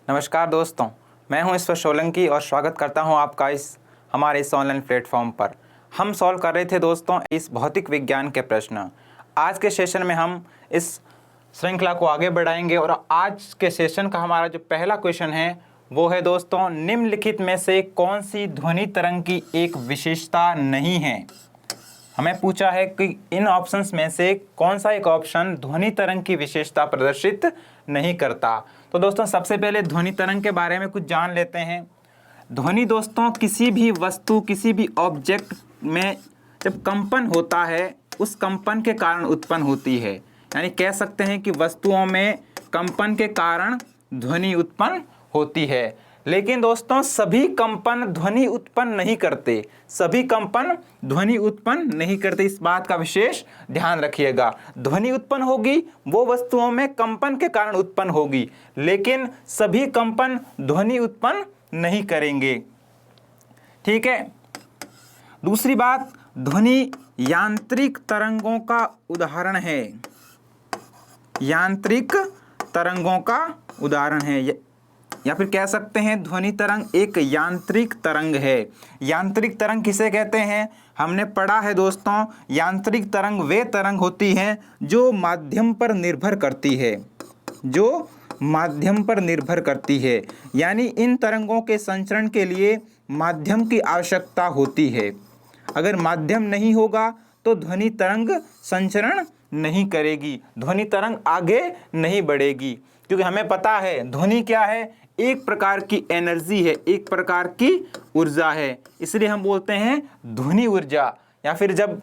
नमस्कार दोस्तों, मैं हूं ईश्वर सोलंकी और स्वागत करता हूं आपका हमारे इस ऑनलाइन प्लेटफॉर्म पर। हम सॉल्व कर रहे थे दोस्तों इस भौतिक विज्ञान के प्रश्न। आज के सेशन में हम इस श्रृंखला को आगे बढ़ाएंगे और आज के सेशन का हमारा जो पहला क्वेश्चन है वो है दोस्तों, निम्नलिखित में से कौन सी ध्वनि तरंग की एक विशेषता नहीं है। हमें पूछा है कि इन ऑप्शंस में से कौन सा एक ऑप्शन ध्वनि तरंग की विशेषता प्रदर्शित नहीं करता। तो दोस्तों सबसे पहले ध्वनि तरंग के बारे में कुछ जान लेते हैं। ध्वनि दोस्तों किसी भी वस्तु, किसी भी ऑब्जेक्ट में जब कंपन होता है उस कंपन के कारण उत्पन्न होती है। यानी कह सकते हैं कि वस्तुओं में कंपन के कारण ध्वनि उत्पन्न होती है। लेकिन दोस्तों सभी कंपन ध्वनि उत्पन्न नहीं करते, सभी कंपन ध्वनि उत्पन्न नहीं करते, इस बात का विशेष ध्यान रखिएगा। ध्वनि उत्पन्न होगी वो वस्तुओं में कंपन के कारण उत्पन्न होगी, लेकिन सभी कंपन ध्वनि उत्पन्न नहीं करेंगे। ठीक है। दूसरी बात, ध्वनि यांत्रिक तरंगों का उदाहरण है। यांत्रिक तरंगों का उदाहरण है, या फिर कह सकते हैं ध्वनि तरंग एक यांत्रिक तरंग है। यांत्रिक तरंग किसे कहते हैं? हमने पढ़ा है दोस्तों, यांत्रिक तरंग वे तरंग होती हैं जो माध्यम पर निर्भर करती है, जो माध्यम पर निर्भर करती है। यानी इन तरंगों के संचरण के लिए माध्यम की आवश्यकता होती है। अगर माध्यम नहीं होगा तो ध्वनि तरंग संचरण नहीं करेगी, ध्वनि तरंग आगे नहीं बढ़ेगी। क्योंकि हमें पता है ध्वनि क्या है, एक प्रकार की एनर्जी है, एक प्रकार की ऊर्जा है, इसलिए हम बोलते हैं ध्वनि ऊर्जा। या फिर जब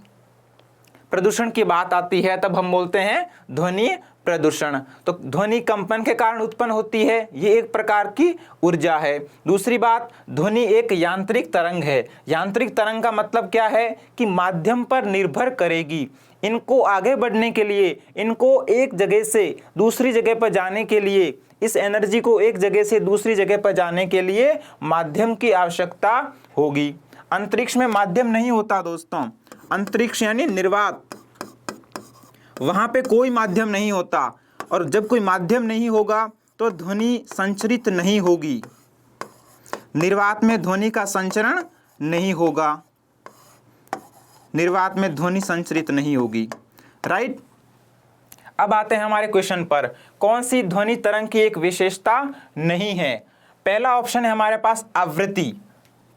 प्रदूषण की बात आती है तब हम बोलते हैं ध्वनि प्रदूषण। तो ध्वनि कंपन के कारण उत्पन्न होती है, ये एक प्रकार की ऊर्जा है। दूसरी बात, ध्वनि एक यांत्रिक तरंग है। यांत्रिक तरंग का मतलब क्या है कि माध्यम पर निर्भर करेगी। इनको आगे बढ़ने के लिए, इनको एक जगह से दूसरी जगह पर जाने के लिए, इस एनर्जी को एक जगह से दूसरी जगह पर जाने के लिए माध्यम की आवश्यकता होगी। अंतरिक्ष में माध्यम नहीं होता दोस्तों, अंतरिक्ष यानी निर्वात, वहां पे कोई माध्यम नहीं होता। और जब कोई माध्यम नहीं होगा तो ध्वनि संचरित नहीं होगी, निर्वात में ध्वनि का संचरण नहीं होगा, निर्वात में ध्वनि संचरित नहीं होगी। राइट। अब आते हैं हमारे क्वेश्चन पर, कौन सी ध्वनि तरंग की एक विशेषता नहीं है। पहला ऑप्शन है हमारे पास आवृत्ति।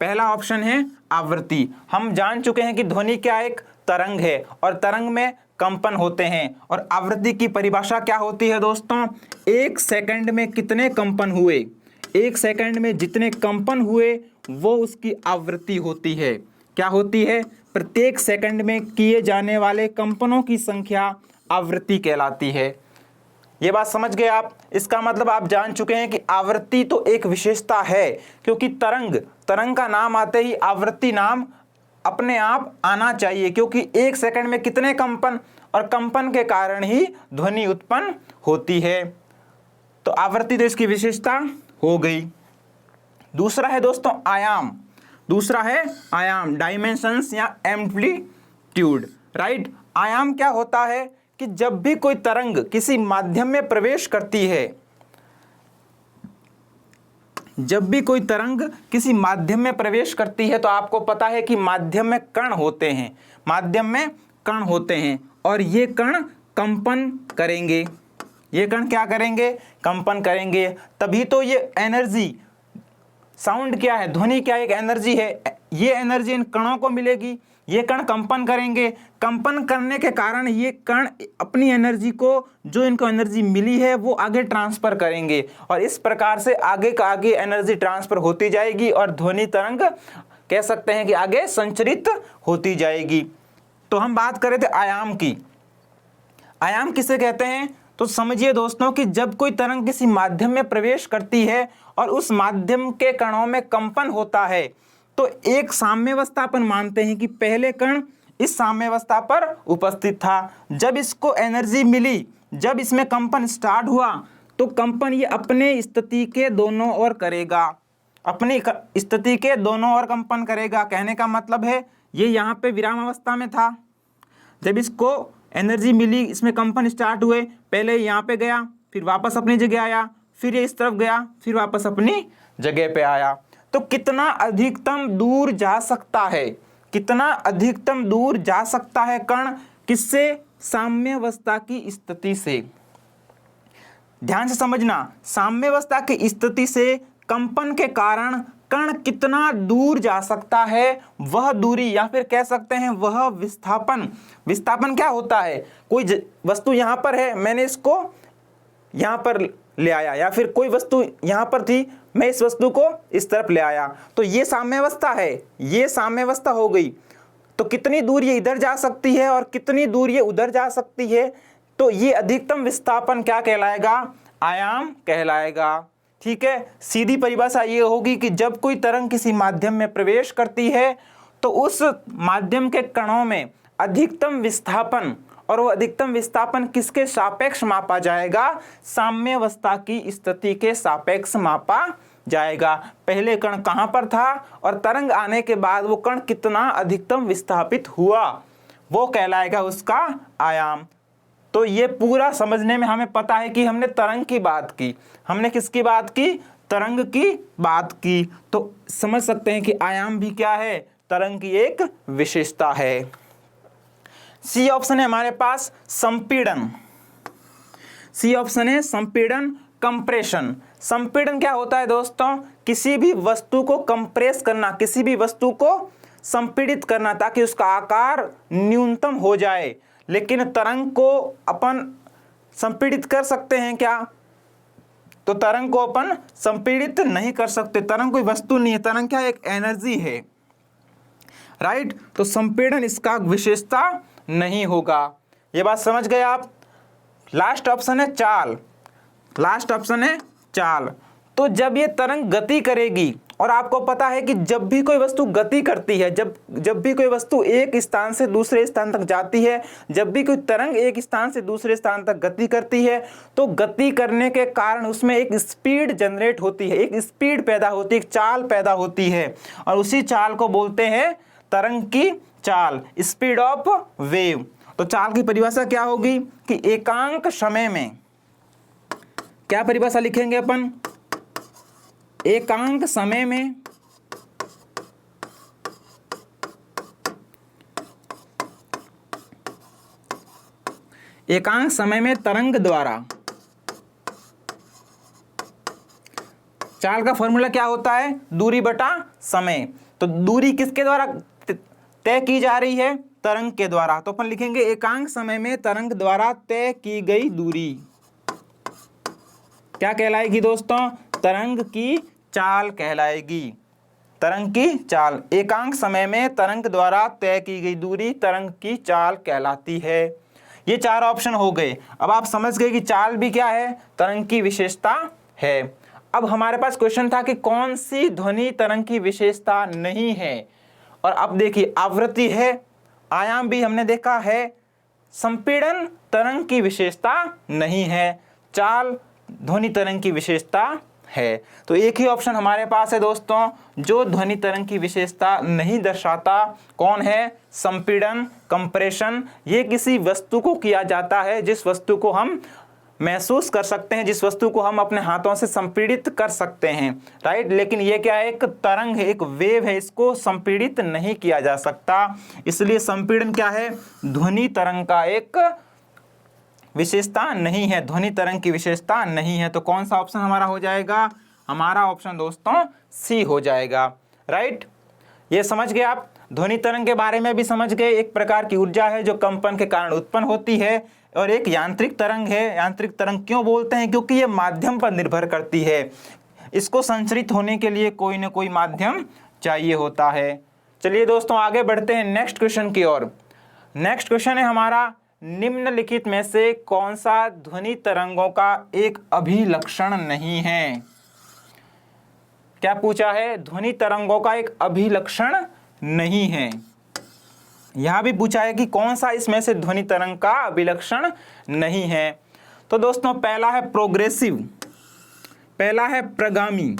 पहला ऑप्शन है आवृत्ति। हम जान चुके हैं कि ध्वनि क्या एक तरंग है और तरंग में कंपन होते हैं। और आवृत्ति की परिभाषा क्या होती है दोस्तों? एक सेकंड में कितने कंपन हुए, एक सेकंड में जितने कंपन हुए वो उसकी आवृत्ति होती है। क्या होती है? प्रत्येक सेकंड में किए जाने वाले कंपनों की संख्या आवृत्ति कहलाती है। ये बात समझ गए आप? इसका मतलब आप जान चुके हैं कि आवृत्ति तो एक विशेषता है, क्योंकि तरंग का नाम आते ही आवृत्ति नाम अपने आप आना चाहिए, क्योंकि एक सेकंड में कितने कंपन, और कंपन के कारण ही ध्वनि उत्पन्न होती है। तो आवृत्ति तो इसकी विशेषता हो गई। दूसरा है दोस्तों आयाम। दूसरा है आयाम, डायमेंशंस या एम्पलीट्यूड। राइट। आयाम क्या होता है कि जब भी कोई तरंग किसी माध्यम में प्रवेश करती है, जब भी कोई तरंग किसी माध्यम में प्रवेश करती है तो आपको पता है कि माध्यम में कण होते हैं, माध्यम में कण होते हैं, और ये कण कंपन करेंगे। ये कण क्या करेंगे? कंपन करेंगे। तभी तो ये एनर्जी, साउंड क्या है, ध्वनि क्या एक एनर्जी है, ये एनर्जी इन कणों को मिलेगी। ये कण कंपन करेंगे, कंपन करने के कारण ये कण अपनी एनर्जी को, जो इनको एनर्जी मिली है वो आगे ट्रांसफर करेंगे, और इस प्रकार से आगे का आगे एनर्जी ट्रांसफर होती जाएगी और ध्वनि तरंग कह सकते हैं कि आगे संचरित होती जाएगी। तो हम बात कर रहे थे आयाम की। आयाम किसे कहते हैं? तो समझिए दोस्तों कि जब कोई तरंग किसी माध्यम में प्रवेश करती है और उस माध्यम के कणों में कंपन होता है, तो एक साम्यावस्था अपन मानते हैं कि पहले कण इस साम्यावस्था पर उपस्थित था। जब इसको एनर्जी मिली, जब इसमें कंपन स्टार्ट हुआ, तो कंपन ये अपने स्थिति के दोनों ओर करेगा, अपनी स्थिति के दोनों ओर कंपन करेगा। कहने का मतलब है ये यहाँ पे विराम अवस्था में था, जब इसको एनर्जी मिली, इसमें कंपन स्टार्ट हुए, पहले यहाँ पे गया, फिर वापस अपनी जगह आया, फिर ये इस तरफ गया, फिर वापस अपनी जगह पे आया। तो कितना अधिकतम दूर जा सकता है, कितना अधिकतम दूर जा सकता है कण, किससे? साम्यावस्था की स्थिति से। ध्यान से समझना, साम्यावस्था की स्थिति से कंपन के कारण कण कितना दूर जा सकता है, वह दूरी या फिर कह सकते हैं वह विस्थापन। विस्थापन क्या होता है? कोई वस्तु यहां पर है, मैंने इसको यहां पर ले आया, या फिर कोई वस्तु यहां पर थी, मैं इस वस्तु को इस तरफ ले आया, तो ये साम्यावस्था है, ये साम्यावस्था हो गई। तो कितनी दूर ये इधर जा सकती है और कितनी दूर ये उधर जा सकती है, तो ये अधिकतम विस्थापन क्या कहलाएगा? आयाम कहलाएगा। ठीक है, सीधी परिभाषा ये होगी कि जब कोई तरंग किसी माध्यम में प्रवेश करती है तो उस माध्यम के कणों में अधिकतम विस्थापन, और वो अधिकतम विस्थापन किसके सापेक्ष मापा जाएगा? साम्यावस्था की स्थिति के सापेक्ष मापा जाएगा। पहले कण कहां पर था और तरंग आने के बाद वो कण कितना अधिकतम विस्थापित हुआ, वो कहलाएगा उसका आयाम। तो ये पूरा समझने में हमें पता है कि हमने तरंग की बात की, हमने किसकी बात की? तरंग की बात की। तो समझ सकते हैं कि आयाम भी क्या है? तरंग की एक विशेषता है। सी ऑप्शन है हमारे पास संपीड़न। सी ऑप्शन है संपीड़न, कंप्रेशन। संपीड़न क्या होता है दोस्तों? किसी भी वस्तु को कंप्रेस करना, किसी भी वस्तु को संपीड़ित करना ताकि उसका आकार न्यूनतम हो जाए। लेकिन तरंग को अपन संपीड़ित कर सकते हैं क्या? तो तरंग को अपन संपीड़ित नहीं कर सकते। तरंग कोई वस्तु नहीं है, तरंग क्या? एक एनर्जी है, राइट। तो संपीड़न इसका विशेषता नहीं होगा। ये बात समझ गए आप। लास्ट ऑप्शन है चाल। लास्ट ऑप्शन है चाल। तो जब ये तरंग गति करेगी, और आपको पता है कि जब भी कोई वस्तु गति करती है, जब भी कोई वस्तु एक स्थान से दूसरे स्थान तक जाती है, जब भी कोई तरंग एक स्थान से दूसरे स्थान तक गति करती है, तो गति करने के कारण उसमें एक स्पीड जनरेट होती है, एक स्पीड पैदा होती है, एक चाल पैदा होती है, और उसी चाल को बोलते हैं तरंग की चाल, स्पीड ऑफ वेव। तो चाल की परिभाषा क्या होगी कि एकांक समय में, क्या परिभाषा लिखेंगे अपन? एकांक समय में एकांक समय में तरंग द्वारा, चाल का फॉर्मूला क्या होता है? दूरी बटा समय। तो दूरी किसके द्वारा तय की जा रही है? तरंग के द्वारा। तो अपन लिखेंगे एकांक समय में तरंग द्वारा तय की गई दूरी क्या कहलाएगी दोस्तों? तरंग की चाल कहलाएगी। तरंग की चाल, एकांक समय में तरंग द्वारा तय की गई दूरी तरंग की चाल कहलाती है। ये चार ऑप्शन हो गए। अब आप समझ गए कि चाल भी क्या है? तरंग की विशेषता है। अब हमारे पास क्वेश्चन था कि कौन सी ध्वनि तरंग की विशेषता नहीं है, और अब देखिए आवृत्ति है, आयाम भी हमने देखा है, संपीड़न तरंग की विशेषता नहीं है, चाल ध्वनि तरंग की विशेषता है। तो एक ही ऑप्शन हमारे पास है दोस्तों जो ध्वनि तरंग की विशेषता नहीं दर्शाता। कौन है? संपीड़न, कंप्रेशन। ये किसी वस्तु को किया जाता है जिस वस्तु को हम महसूस कर सकते हैं, जिस वस्तु को हम अपने हाथों से संपीड़ित कर सकते हैं, राइट। लेकिन ये क्या है? एक तरंग है, एक वेव है, इसको संपीड़ित नहीं किया जा सकता। इसलिए संपीड़न क्या है? ध्वनि तरंग का एक विशेषता नहीं है, ध्वनि तरंग की विशेषता नहीं है। तो कौन सा ऑप्शन हमारा हो जाएगा? हमारा ऑप्शन दोस्तों सी हो जाएगा, राइट। ये समझ गए आप। ध्वनि तरंग के बारे में भी समझ गए। एक प्रकार की ऊर्जा है जो कंपन के कारण उत्पन्न होती है, और एक यांत्रिक तरंग है। यांत्रिक तरंग क्यों बोलते हैं? क्योंकि ये माध्यम पर निर्भर करती है, इसको संचरित होने के लिए कोई ना कोई माध्यम चाहिए होता है। चलिए दोस्तों आगे बढ़ते हैं नेक्स्ट क्वेश्चन की ओर। नेक्स्ट क्वेश्चन है हमारा, निम्नलिखित में से कौन सा ध्वनि तरंगों का एक अभिलक्षण नहीं है? क्या पूछा है? ध्वनि तरंगों का एक अभिलक्षण नहीं है। यहां भी पूछा है कि कौन सा इसमें से ध्वनि तरंग का अभिलक्षण नहीं है। तो दोस्तों पहला है प्रोग्रेसिव, पहला है प्रगामी।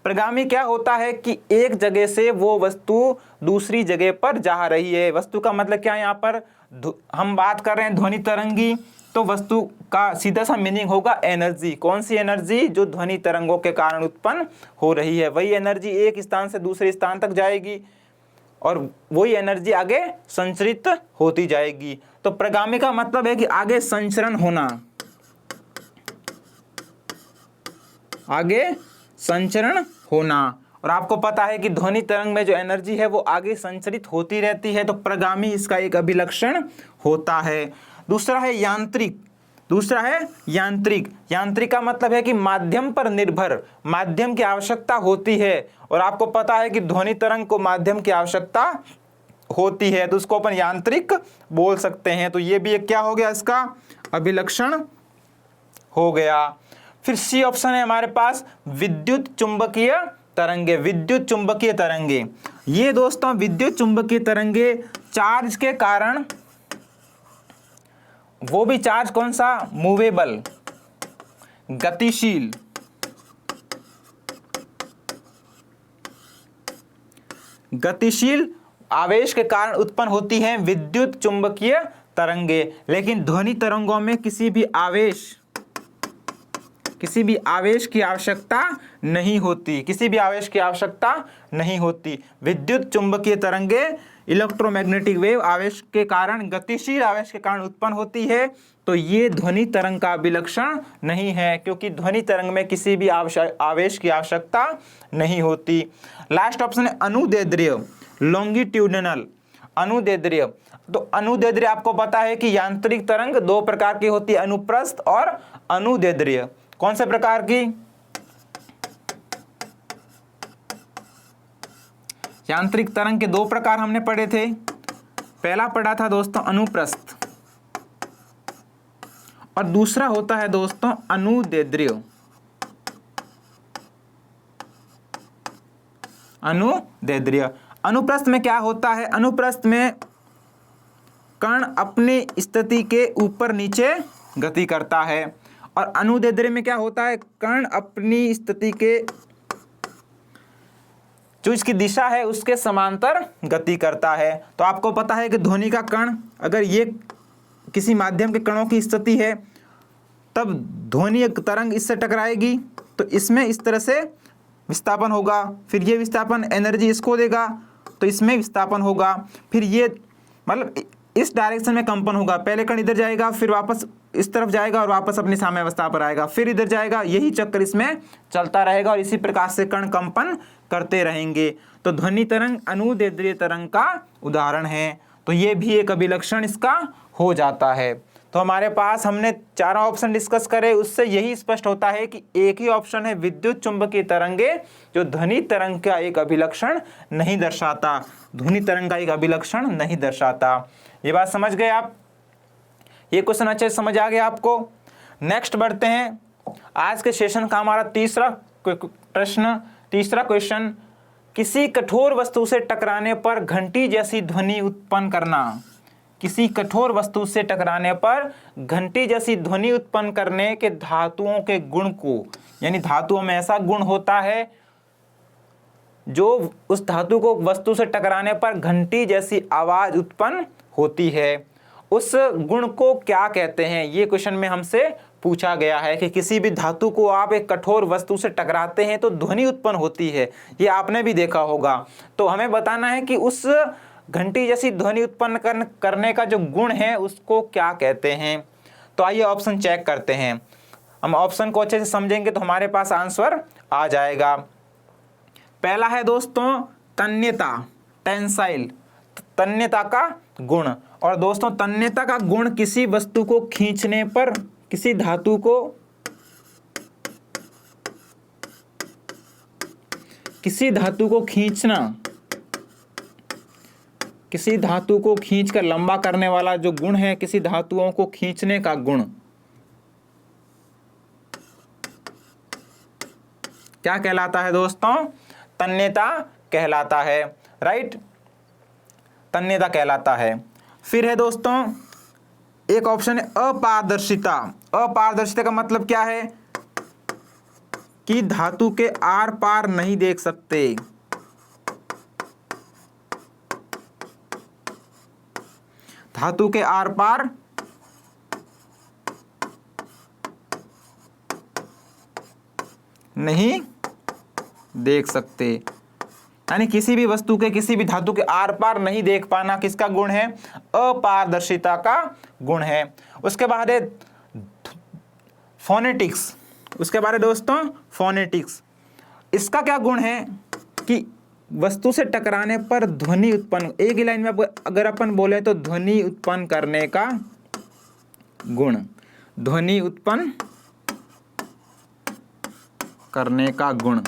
प्रगामी क्या होता है कि एक जगह से वो वस्तु दूसरी जगह पर जा रही है। वस्तु का मतलब क्या है? यहाँ पर हम बात कर रहे हैं ध्वनि तरंगी, तो वस्तु का सीधा सा मीनिंग होगा एनर्जी। कौन सी एनर्जी? जो ध्वनि तरंगों के कारण उत्पन्न हो रही है, वही एनर्जी एक स्थान से दूसरे स्थान तक जाएगी और वही एनर्जी आगे संचरित होती जाएगी। तो प्रगामी का मतलब है कि आगे संचरण होना, आगे संचरण होना। और आपको पता है कि ध्वनि तरंग में जो एनर्जी है वो आगे संचरित होती रहती है, तो प्रगामी इसका एक अभिलक्षण होता है। दूसरा है यांत्रिक। दूसरा है यांत्रिक। यांत्रिक का मतलब है कि माध्यम पर निर्भर, माध्यम की आवश्यकता होती है और आपको पता है कि ध्वनि तरंग को माध्यम की आवश्यकता होती है, तो उसको अपन यांत्रिक बोल सकते हैं। तो ये भी एक क्या हो गया? इसका अभिलक्षण हो गया। फिर सी ऑप्शन है हमारे पास विद्युत चुंबकीय तरंगे। विद्युत चुंबकीय तरंगे, ये दोस्तों विद्युत चुंबकीय तरंगे चार्ज के कारण, वो भी चार्ज कौन सा? मूवेबल, गतिशील, गतिशील आवेश के कारण उत्पन्न होती हैं विद्युत चुंबकीय तरंगे। लेकिन ध्वनि तरंगों में किसी भी आवेश की आवश्यकता नहीं होती, किसी भी आवेश की आवश्यकता नहीं होती। विद्युत चुंबकीय तरंगे इलेक्ट्रोमैग्नेटिक वेव आवेश के कारण, गतिशील आवेश के कारण उत्पन्न होती है, तो ये ध्वनि तरंग का अभिलक्षण नहीं है, क्योंकि ध्वनि तरंग में किसी भी आवेश की आवश्यकता नहीं होती। लास्ट ऑप्शन है अनुदैर्ध्य, लॉन्गिट्यूडिनल, अनुदैर्ध्य। तो अनुदैर्ध्य आपको पता है कि यांत्रिक तरंग दो प्रकार की होती है, अनुप्रस्थ और अनुदैर्ध्य। कौन से प्रकार की? यांत्रिक तरंग के दो प्रकार हमने पढ़े थे। पहला पढ़ा था दोस्तों अनुप्रस्थ और दूसरा होता है दोस्तों अनुदैर्ध्य। अनुदैर्ध्य, अनुप्रस्थ में क्या होता है? अनुप्रस्थ में कण अपनी स्थिति के ऊपर नीचे गति करता है और अनुदैर्ध्य में क्या होता है? कण अपनी स्थिति के जो इसकी दिशा है उसके समांतर गति करता है। तो आपको पता है कि ध्वनि का कण, अगर ये किसी माध्यम के कणों की स्थिति है, तब ध्वनि तरंग इससे टकराएगी तो इसमें इस तरह से विस्थापन होगा, फिर ये विस्थापन एनर्जी इसको देगा तो इसमें विस्थापन होगा, फिर ये मतलब इस डायरेक्शन में कंपन होगा। पहले कण इधर जाएगा, फिर वापस इस तरफ जाएगा और वापस अपनी साम्यावस्था पर आएगा, फिर इधर जाएगा, यही चक्कर इसमें चलता रहेगा और इसी प्रकार से कण कंपन करते रहेंगे। तो ध्वनि तरंग अनुदैर्ध्य तरंग का उदाहरण है, तो ये भी एक अभिलक्षण इसका हो जाता है। तो हमारे पास हमने चारों ऑप्शन डिस्कस करे, उससे यही स्पष्ट होता है कि एक ही ऑप्शन है विद्युत चुंबकीय तरंगे, जो ध्वनि तरंग का एक अभिलक्षण नहीं दर्शाता, ध्वनि तरंग का एक अभिलक्षण नहीं दर्शाता। ये बात समझ गए आप? ये क्वेश्चन अच्छे से समझ आ गया आपको? नेक्स्ट बढ़ते हैं। आज के सेशन का हमारा तीसरा क्वेश्चन, किसी कठोर वस्तु से टकराने पर घंटी जैसी ध्वनि उत्पन्न करना। किसी कठोर वस्तु से टकराने पर घंटी जैसी ध्वनि उत्पन्न करने के धातुओं के गुण को, यानी धातुओं में ऐसा गुण होता है जो उस धातु को वस्तु से टकराने पर घंटी जैसी आवाज उत्पन्न होती है, उस गुण को क्या कहते हैं? ये क्वेश्चन में हमसे पूछा गया है कि किसी भी धातु को आप एक कठोर वस्तु से टकराते हैं तो ध्वनि उत्पन्न होती है, ये आपने भी देखा होगा। तो हमें बताना है कि उस घंटी जैसी ध्वनि उत्पन्न करने का जो गुण है उसको क्या कहते हैं। तो आइए ऑप्शन चेक करते हैं। हम ऑप्शन को अच्छे से समझेंगे तो हमारे पास आंसर आ जाएगा। पहला है दोस्तों तन्यता, टेंसाइल, तन्यता का गुण। और दोस्तों तन्यता का गुण किसी वस्तु को खींचने पर, किसी धातु को खींचना, किसी धातु को खींचकर लंबा करने वाला जो गुण है, किसी धातुओं को खींचने का गुण क्या कहलाता है दोस्तों? तन्यता कहलाता है, राइट, तन्यता कहलाता है। फिर है दोस्तों एक ऑप्शन है अपारदर्शिता। अपारदर्शिता का मतलब क्या है? कि धातु के आर पार नहीं देख सकते। धातु के आर पार नहीं देख सकते, यानी किसी भी वस्तु के, किसी भी धातु के आर पार नहीं देख पाना किसका गुण है? अपारदर्शिता का गुण है। उसके बाद है फोनेटिक्स। उसके बाद है दोस्तों फोनेटिक्स। इसका क्या गुण है कि वस्तु से टकराने पर ध्वनि उत्पन्न, एक ही लाइन में अगर अपन बोले तो ध्वनि उत्पन्न करने का गुण, ध्वनि उत्पन्न करने का गुण,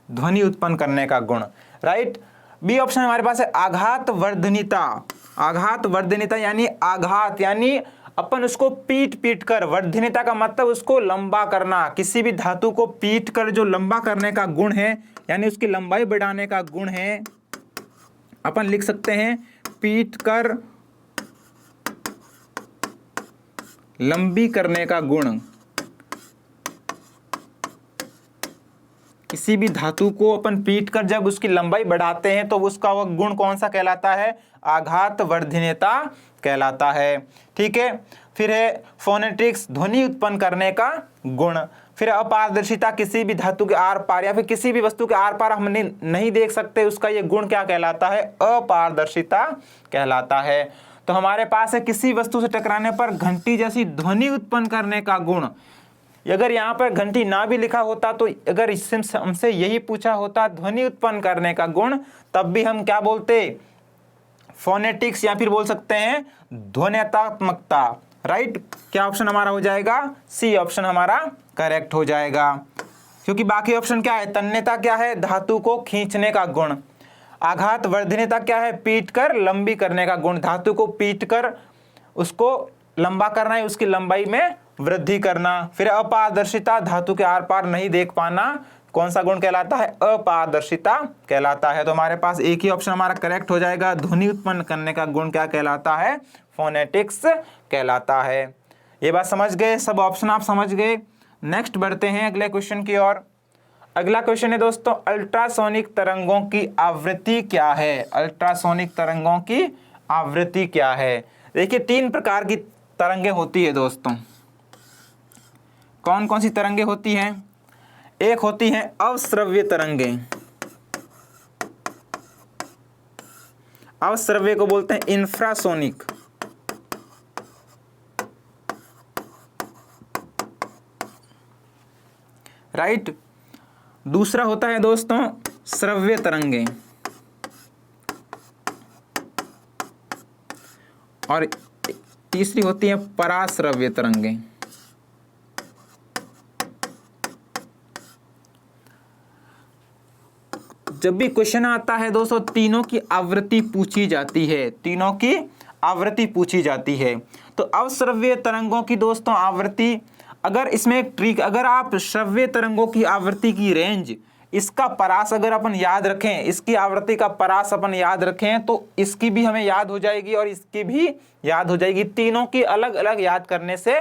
ध्वनि उत्पन्न करने का गुण, राइट। बी ऑप्शन हमारे पास है आघात वर्धनीयता। आघात वर्धनीयता यानी आघात, यानी अपन उसको पीट कर, वर्धनीयता का मतलब उसको लंबा करना, किसी भी धातु को पीट कर जो लंबा करने का गुण है, यानी उसकी लंबाई बढ़ाने का गुण है, अपन लिख सकते हैं पीट कर लंबी करने का गुण। किसी भी धातु को अपन पीट कर जब उसकी लंबाई बढ़ाते हैं तो उसका वह गुण कौन सा कहलाता है? आघात वर्धनीयता कहलाता है। ठीक है, फिर है फोनेटिक्स, ध्वनि उत्पन्न करने का गुण। फिर अपारदर्शिता, किसी भी धातु के आर पार या फिर किसी भी वस्तु के आर पार हम नहीं देख सकते, उसका ये गुण क्या कहलाता है? अपारदर्शिता कहलाता है। तो हमारे पास है किसी वस्तु से टकराने पर घंटी जैसी ध्वनि उत्पन्न करने का गुण। अगर यहाँ पर घंटी ना भी लिखा होता तो अगर इससे हमसे यही पूछा होता ध्वनि उत्पन्न करने का गुण, तब भी हम क्या बोलते? फोनेटिक्स, या फिर बोल सकते हैं ध्वन्यात्मकता, राइट। क्या ऑप्शन हमारा हो जाएगा? सी ऑप्शन हमारा करेक्ट हो जाएगा, क्योंकि बाकी ऑप्शन क्या है? तन्यता क्या है? धातु को खींचने का गुण। आघात वर्धनीयता क्या है? पीट कर लंबी करने का गुण, धातु को पीट कर उसको लंबा करना है, उसकी लंबाई में वृद्धि करना। फिर अपारदर्शिता, धातु के आर पार नहीं देख पाना, कौन सा गुण कहलाता है? अपारदर्शिता कहलाता है। तो हमारे पास एक ही ऑप्शन हमारा करेक्ट हो जाएगा, ध्वनि उत्पन्न करने का गुण क्या कहलाता है? फोनेटिक्स कहलाता है। ये बात समझ गए? सब ऑप्शन आप समझ गए? नेक्स्ट बढ़ते हैं अगले क्वेश्चन की ओर। अगला क्वेश्चन है दोस्तों, अल्ट्रासोनिक तरंगों की आवृत्ति क्या है? अल्ट्रासोनिक तरंगों की आवृत्ति क्या है? देखिए, 3 प्रकार की तरंगे होती है दोस्तों। कौन कौन सी तरंगे होती हैं? एक होती हैं अवश्रव्य तरंगे। अवश्रव्य को बोलते हैं इंफ्रासोनिक। राइट। दूसरा होता है दोस्तों श्रव्य तरंगे, और तीसरी होती है पराश्रव्य तरंगे। जब भी क्वेश्चन आता है दोस्तों, तीनों की आवृत्ति पूछी जाती है, तीनों की आवृत्ति पूछी जाती है। तो अवश्रव्य तरंगों की दोस्तों आवृत्ति, अगर इसमें एक ट्रिक, अगर आप श्रव्य तरंगों की आवृत्ति की रेंज, इसका परास अगर अपन याद रखें, इसकी आवृत्ति का परास अपन याद रखें, तो इसकी भी हमें याद हो जाएगी और इसकी भी याद हो जाएगी। तीनों की अलग अलग याद करने से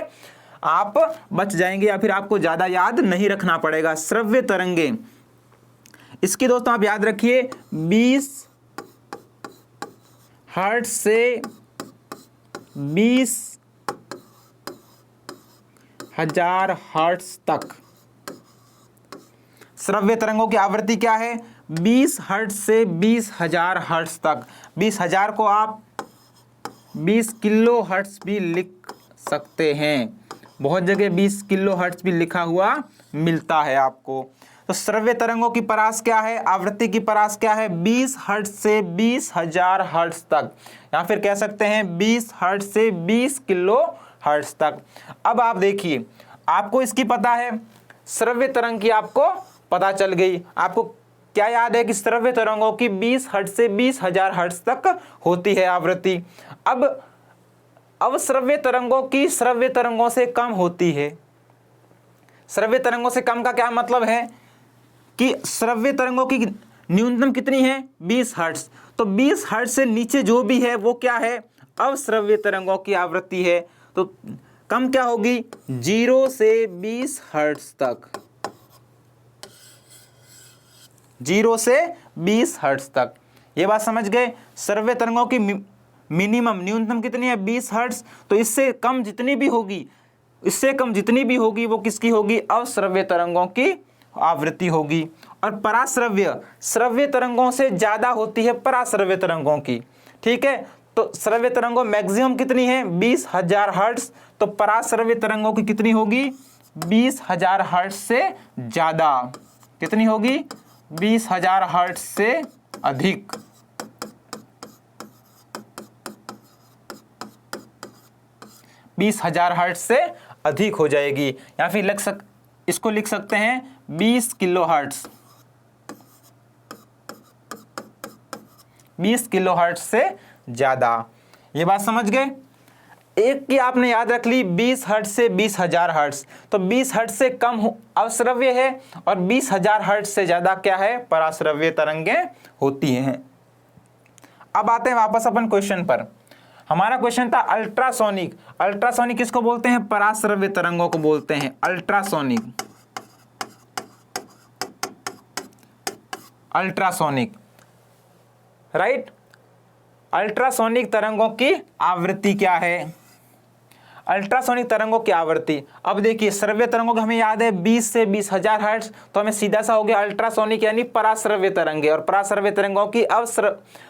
आप बच जाएंगे, या फिर आपको ज़्यादा याद नहीं रखना पड़ेगा। श्रव्य तरंगे, इसकी दोस्तों आप याद रखिए 20 हर्ट्ज से 20,000 हर्ट्ज तक। श्रव्य तरंगों की आवृत्ति क्या है? 20 हर्ट्ज से 20,000 हर्ट्ज तक। 20,000 को आप 20 किलो हर्ट्ज भी लिख सकते हैं, बहुत जगह 20 किलो हर्ट्ज भी लिखा हुआ मिलता है आपको। तो श्रव्य तरंगों की परास क्या है? आवृत्ति की परास क्या है? 20 हर्ट्ज से 20,000 हर्ट्ज तक, या फिर कह सकते हैं 20 हर्ट्ज से 20 किलो हर्ट्ज तक। अब आप देखिए, आपको इसकी पता है, श्रव्य तरंग की आपको पता चल गई। आपको क्या याद है कि श्रव्य तरंगों की 20 हर्ट्ज से 20,000 हर्ट्ज तक होती है आवृत्ति। अब अवश्रव्य तरंगों की श्रव्य तरंगों से कम होती है। श्रव्य तरंगों से कम का क्या मतलब है कि श्रव्य तरंगों की न्यूनतम कितनी है? 20 हर्ट्ज। तो 20 हर्ट्ज से नीचे जो भी है वो क्या है? अवश्रव्य तरंगों की आवृत्ति है। तो कम क्या होगी? 0 से 20 हर्ट्ज तक, 0 से 20 हर्ट्ज तक। ये बात समझ गए? श्रव्य तरंगों की मिनिमम, न्यूनतम कितनी है? 20 हर्ट्ज। तो इससे कम जितनी भी होगी, इससे कम जितनी भी होगी वो किसकी होगी, अश्रव्य तरंगों की आवृत्ति होगी। और पराश्रव्य श्रव्य तरंगों से ज्यादा होती है पराश्रव्य तरंगों की, ठीक है। तो श्रव्य तरंगों मैक्सिमम कितनी है, 20,000 हर्ट्ज, तो पराश्रव्य तरंगों की कितनी होगी, 20,000 हर्ट्ज से ज्यादा। कितनी होगी, 20,000 हर्ट्ज से अधिक। 20,000 हर्ट्ज से अधिक हो जाएगी, या फिर इसको लिख सकते हैं 20 किलो हर्ट्ज। 20 किलो हर्ट्ज से ज्यादा। ये बात समझ गए। एक की आपने याद रख ली, 20 हर्ट्ज से 20,000 हर्ट्ज, तो 20 हर्ट्ज से कम अश्रव्य है और 20,000 हर्ट्ज से ज्यादा क्या है, पराश्रव्य तरंगें होती हैं। अब आते हैं वापस अपन क्वेश्चन पर। हमारा क्वेश्चन था अल्ट्रासोनिक। अल्ट्रासोनिक किसको बोलते हैं, पराश्रव्य तरंगों को बोलते हैं अल्ट्रासोनिक। Ultrasonic, right. अल्ट्रासोनिक तरंगों की आवृत्ति क्या है, अल्ट्रासोनिक तरंगों की आवृत्ति। अब देखिए श्रव्य तरंगों को हमें याद है 20 से 20,000 हर्ट्ज, तो हमें सीधा सा हो गया अल्ट्रासोनिक यानी पराश्रव्य तरंगे, और पराश्रव्य तरंगों की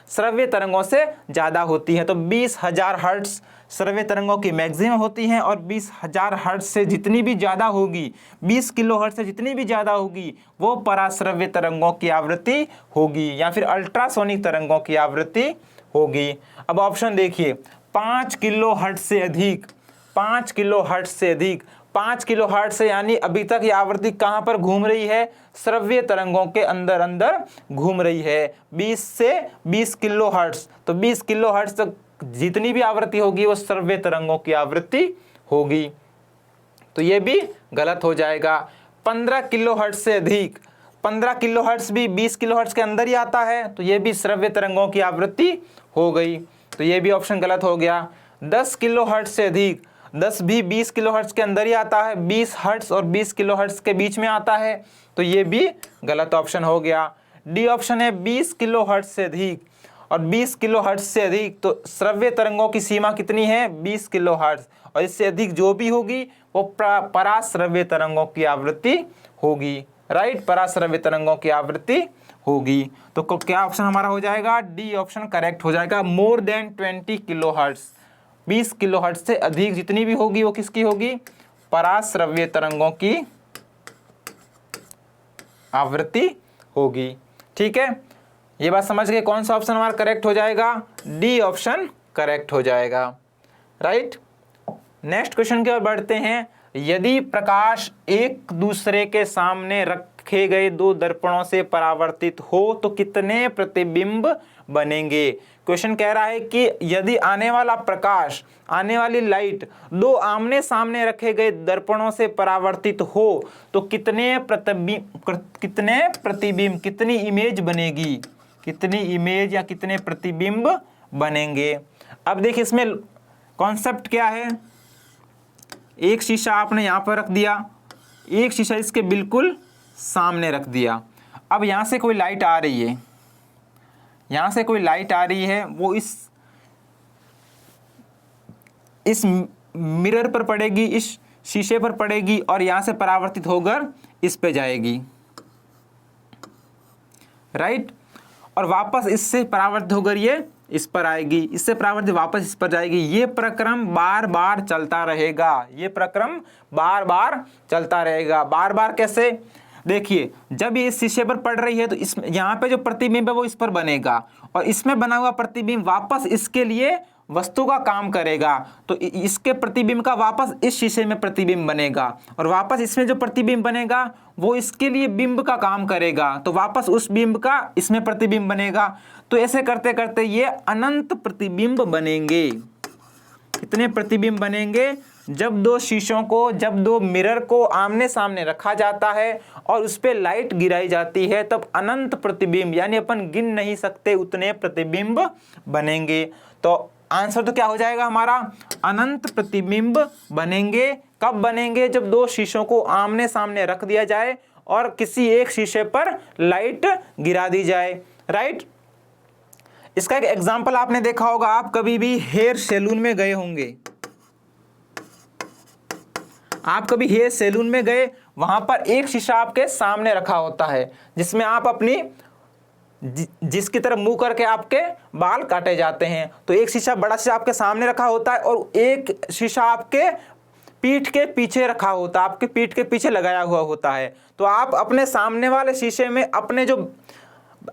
श्रव्य तरंगों से ज्यादा होती है। तो 20,000 हर्ट्ज श्रव्य तरंगों की मैक्सिमम होती हैं, और 20,000 हर्ट्ज से जितनी भी ज्यादा होगी, 20 किलो हर्ट्ज से जितनी भी ज्यादा होगी, वो पराश्रव्य तरंगों की आवृत्ति होगी, या फिर अल्ट्रासोनिक तरंगों की आवृत्ति होगी। अब ऑप्शन देखिए, 5 किलो हर्ट्ज से अधिक, 5 किलो हर्ट्ज से अधिक, 5 किलो हर्ट्ज से यानी अभी तक ये आवृत्ति कहां पर घूम रही है, श्रव्य तरंगों के अंदर अंदर घूम रही है। 20 से 20 किलो हर्ट्ज, तो 20 किलो हर्ट्ज तक जितनी भी आवृत्ति होगी वो श्रव्य तरंगों की आवृत्ति होगी, तो ये भी गलत हो जाएगा। 15 किलो हर्ट्ज से अधिक, 15 किलो हर्ट्ज भी 20 किलो हर्ट्ज के अंदर ही आता है, तो ये भी श्रव्य तरंगों की आवृत्ति हो गई, तो ये भी ऑप्शन गलत हो गया। 10 किलो हर्ट्ज से अधिक, 10 भी 20 किलो हर्ट्ज के अंदर ही आता है, 20 हर्ट्ज और 20 किलो हर्ट्ज के बीच में आता है, तो ये भी गलत ऑप्शन हो गया। डी ऑप्शन है 20 किलो हर्ट्ज से अधिक, और 20 किलो हर्ट्ज से अधिक, तो श्रव्य तरंगों की सीमा कितनी है, 20 किलो हर्ट्ज, और इससे अधिक जो भी होगी वो पराश्रव्य तरंगों की आवृत्ति होगी, राइट, पराश्रव्य तरंगों की आवृत्ति होगी। तो क्या ऑप्शन हमारा हो जाएगा, डी ऑप्शन करेक्ट हो जाएगा। More than 20 kilo hertz, 20 kilo hertz से अधिक जितनी भी होगी वो किसकी होगी, पराश्रव्य तरंगों की आवृत्ति होगी, ठीक है। ये बात समझ गए, कौन सा ऑप्शन हमारा करेक्ट हो जाएगा, डी ऑप्शन करेक्ट हो जाएगा, राइट। नेक्स्ट क्वेश्चन की ओर बढ़ते हैं। यदि प्रकाश एक दूसरे के सामने रखे गए दो दर्पणों से परावर्तित हो तो कितने प्रतिबिंब बनेंगे। क्वेश्चन कह रहा है कि यदि आने वाला प्रकाश, आने वाली लाइट दो आमने सामने रखे गए दर्पणों से परावर्तित हो तो कितने प्रतिबिंब, कितनी इमेज बनेगी, कितनी इमेज या कितने प्रतिबिंब बनेंगे। अब देखिए इसमें कॉन्सेप्ट क्या है, एक शीशा आपने यहां पर रख दिया, एक शीशा इसके बिल्कुल सामने रख दिया। अब यहां से कोई लाइट आ रही है, यहां से कोई लाइट आ रही है, वो इस मिरर पर पड़ेगी, इस शीशे पर पड़ेगी और यहां से परावर्तित होकर इस पे जाएगी, राइट, और वापस इससे परावर्तित होकर ये इस पर आएगी, इससे परावर्तित वापस इस पर जाएगी। ये प्रक्रम बार बार चलता रहेगा, ये प्रक्रम बार बार चलता रहेगा। बार बार कैसे, देखिए जब ये इस शीशे पर पड़ रही है तो इस यहाँ पे जो प्रतिबिंब है वो इस पर बनेगा, और इसमें बना हुआ प्रतिबिंब वापस इसके लिए वस्तु का काम करेगा, तो इसके प्रतिबिंब का वापस इस शीशे में प्रतिबिंब बनेगा, और वापस इसमें जो प्रतिबिंब बनेगा वो इसके लिए बिंब का काम करेगा, तो वापस उस बिंब का इसमें प्रतिबिंब बनेगा। तो ऐसे करते करते ये अनंत प्रतिबिंब बनेंगे। कितने प्रतिबिंब बनेंगे, जब दो शीशों को, जब दो मिरर को आमने सामने रखा जाता है और उस पर लाइट गिराई जाती है, तब अनंत प्रतिबिंब यानी अपन गिन नहीं सकते उतने प्रतिबिंब बनेंगे। तो आंसर तो क्या हो जाएगा हमारा, अनंत प्रतिबिंब बनेंगे। कब बनेंगे, जब दो शीशों को आमने सामने रख दिया जाए और किसी एक शीशे पर लाइट गिरा दी जाए, राइट। इसका एक एग्जांपल आपने देखा होगा, आप कभी भी हेयर सैलून में गए होंगे, आप कभी हेयर सैलून में गए, वहां पर एक शीशा आपके सामने रखा होता है जिसमें आप अपनी जिसकी तरफ मुंह करके आपके बाल काटे जाते हैं। तो एक शीशा, बड़ा शीशा आपके सामने रखा होता है और एक शीशा आपके पीठ के पीछे रखा होता है, आपके पीठ के पीछे लगाया हुआ होता है। तो आप अपने सामने वाले शीशे में अपने जो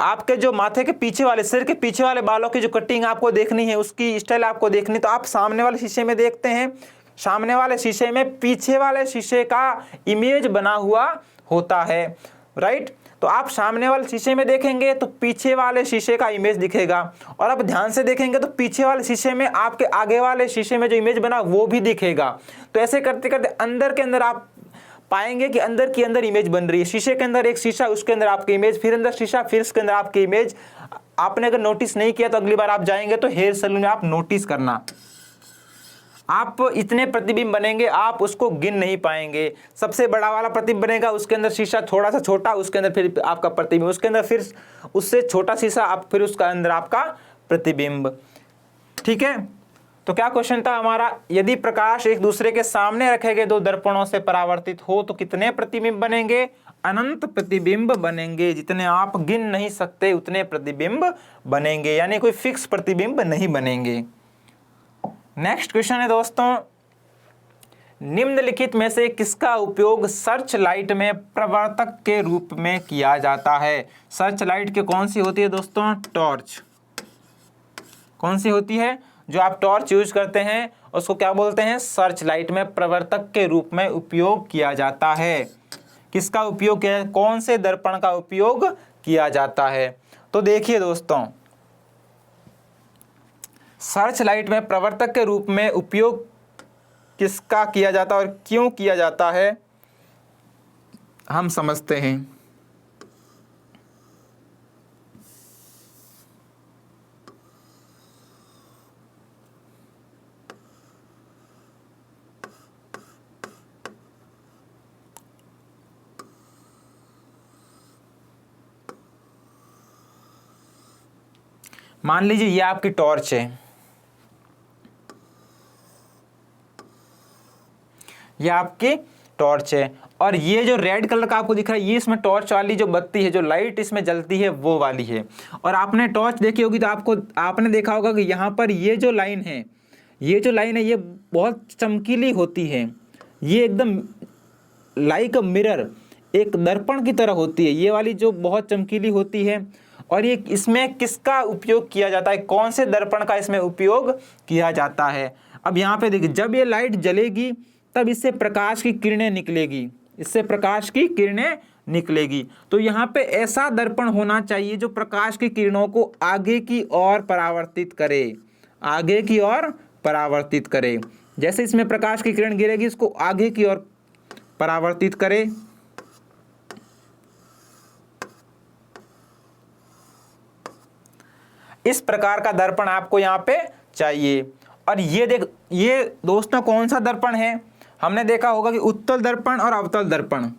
आपके जो माथे के पीछे वाले, सिर के पीछे वाले बालों की जो कटिंग आपको देखनी है, उसकी स्टाइल आपको देखनी, तो आप सामने वाले शीशे में देखते हैं। सामने वाले शीशे में पीछे वाले शीशे का इमेज बना हुआ होता है, राइट। तो आप सामने वाले शीशे में देखेंगे तो पीछे वाले शीशे का इमेज दिखेगा, और आप ध्यान से देखेंगे तो पीछे वाले शीशे में आपके आगे वाले शीशे में जो इमेज बना वो भी दिखेगा। तो ऐसे करते करते अंदर के अंदर आप पाएंगे कि अंदर की अंदर इमेज बन रही है। शीशे के अंदर एक शीशा, उसके अंदर आपकी इमेज, फिर अंदर शीशा, फिर इसके अंदर आपकी इमेज। आपने अगर नोटिस नहीं किया तो अगली बार आप जाएंगे तो हेयर सैलून में आप नोटिस करना। आप इतने प्रतिबिंब बनेंगे, आप उसको गिन नहीं पाएंगे। सबसे बड़ा वाला प्रतिबिंब बनेगा, उसके अंदर शीशा थोड़ा सा छोटा, उसके अंदर फिर आपका प्रतिबिंब, उसके अंदर फिर उससे छोटा शीशा, आप फिर उसका अंदर आपका प्रतिबिंब। ठीक है। तो क्या क्वेश्चन था हमारा, यदि प्रकाश एक दूसरे के सामने रखे गए दो दर्पणों से परावर्तित हो तो कितने प्रतिबिंब बनेंगे? अनंत प्रतिबिंब बनेंगे। जितने आप गिन नहीं सकते उतने प्रतिबिंब बनेंगे, यानी कोई फिक्स प्रतिबिंब नहीं बनेंगे। नेक्स्ट क्वेश्चन है दोस्तों, निम्नलिखित में से किसका उपयोग सर्च लाइट में प्रवर्तक के रूप में किया जाता है? सर्च लाइट के कौन सी होती है दोस्तों? टॉर्च। कौन सी होती है? जो आप टॉर्च यूज करते हैं उसको क्या बोलते हैं? सर्च लाइट में प्रवर्तक के रूप में उपयोग किया जाता है। किसका उपयोग किया? कौन से दर्पण का उपयोग किया जाता है? तो देखिए दोस्तों, सर्च लाइट में प्रवर्तक के रूप में उपयोग किसका किया जाता है और क्यों किया जाता है, हम समझते हैं। मान लीजिए ये आपकी टॉर्च है, ये आपकी टॉर्च है, और ये जो रेड कलर का आपको दिख रहा है ये इसमें टॉर्च वाली जो बत्ती है, जो लाइट इसमें जलती है वो वाली है। और आपने टॉर्च देखी होगी तो आपने देखा होगा कि यहाँ पर ये जो लाइन है, ये जो लाइन है ये बहुत चमकीली होती है। ये एकदम लाइक अ मिरर, एक दर्पण की तरह होती है ये वाली जो बहुत चमकीली होती है। और ये इसमें किसका उपयोग किया जाता है? कौन से दर्पण का इसमें उपयोग किया जाता है? अब यहाँ पे देखिए, जब ये लाइट जलेगी तब इससे प्रकाश की किरणें निकलेगी, इससे प्रकाश की किरणें निकलेगी। तो यहाँ पे ऐसा दर्पण होना चाहिए जो प्रकाश की किरणों को आगे की ओर परावर्तित करे, आगे की ओर परावर्तित करे। जैसे इसमें प्रकाश की किरण गिरेगी इसको आगे की ओर परावर्तित करे। इस प्रकार का दर्पण आपको यहाँ पे चाहिए। और ये दोस्तों कौन सा दर्पण है? हमने देखा होगा कि उत्तल दर्पण और अवतल दर्पण।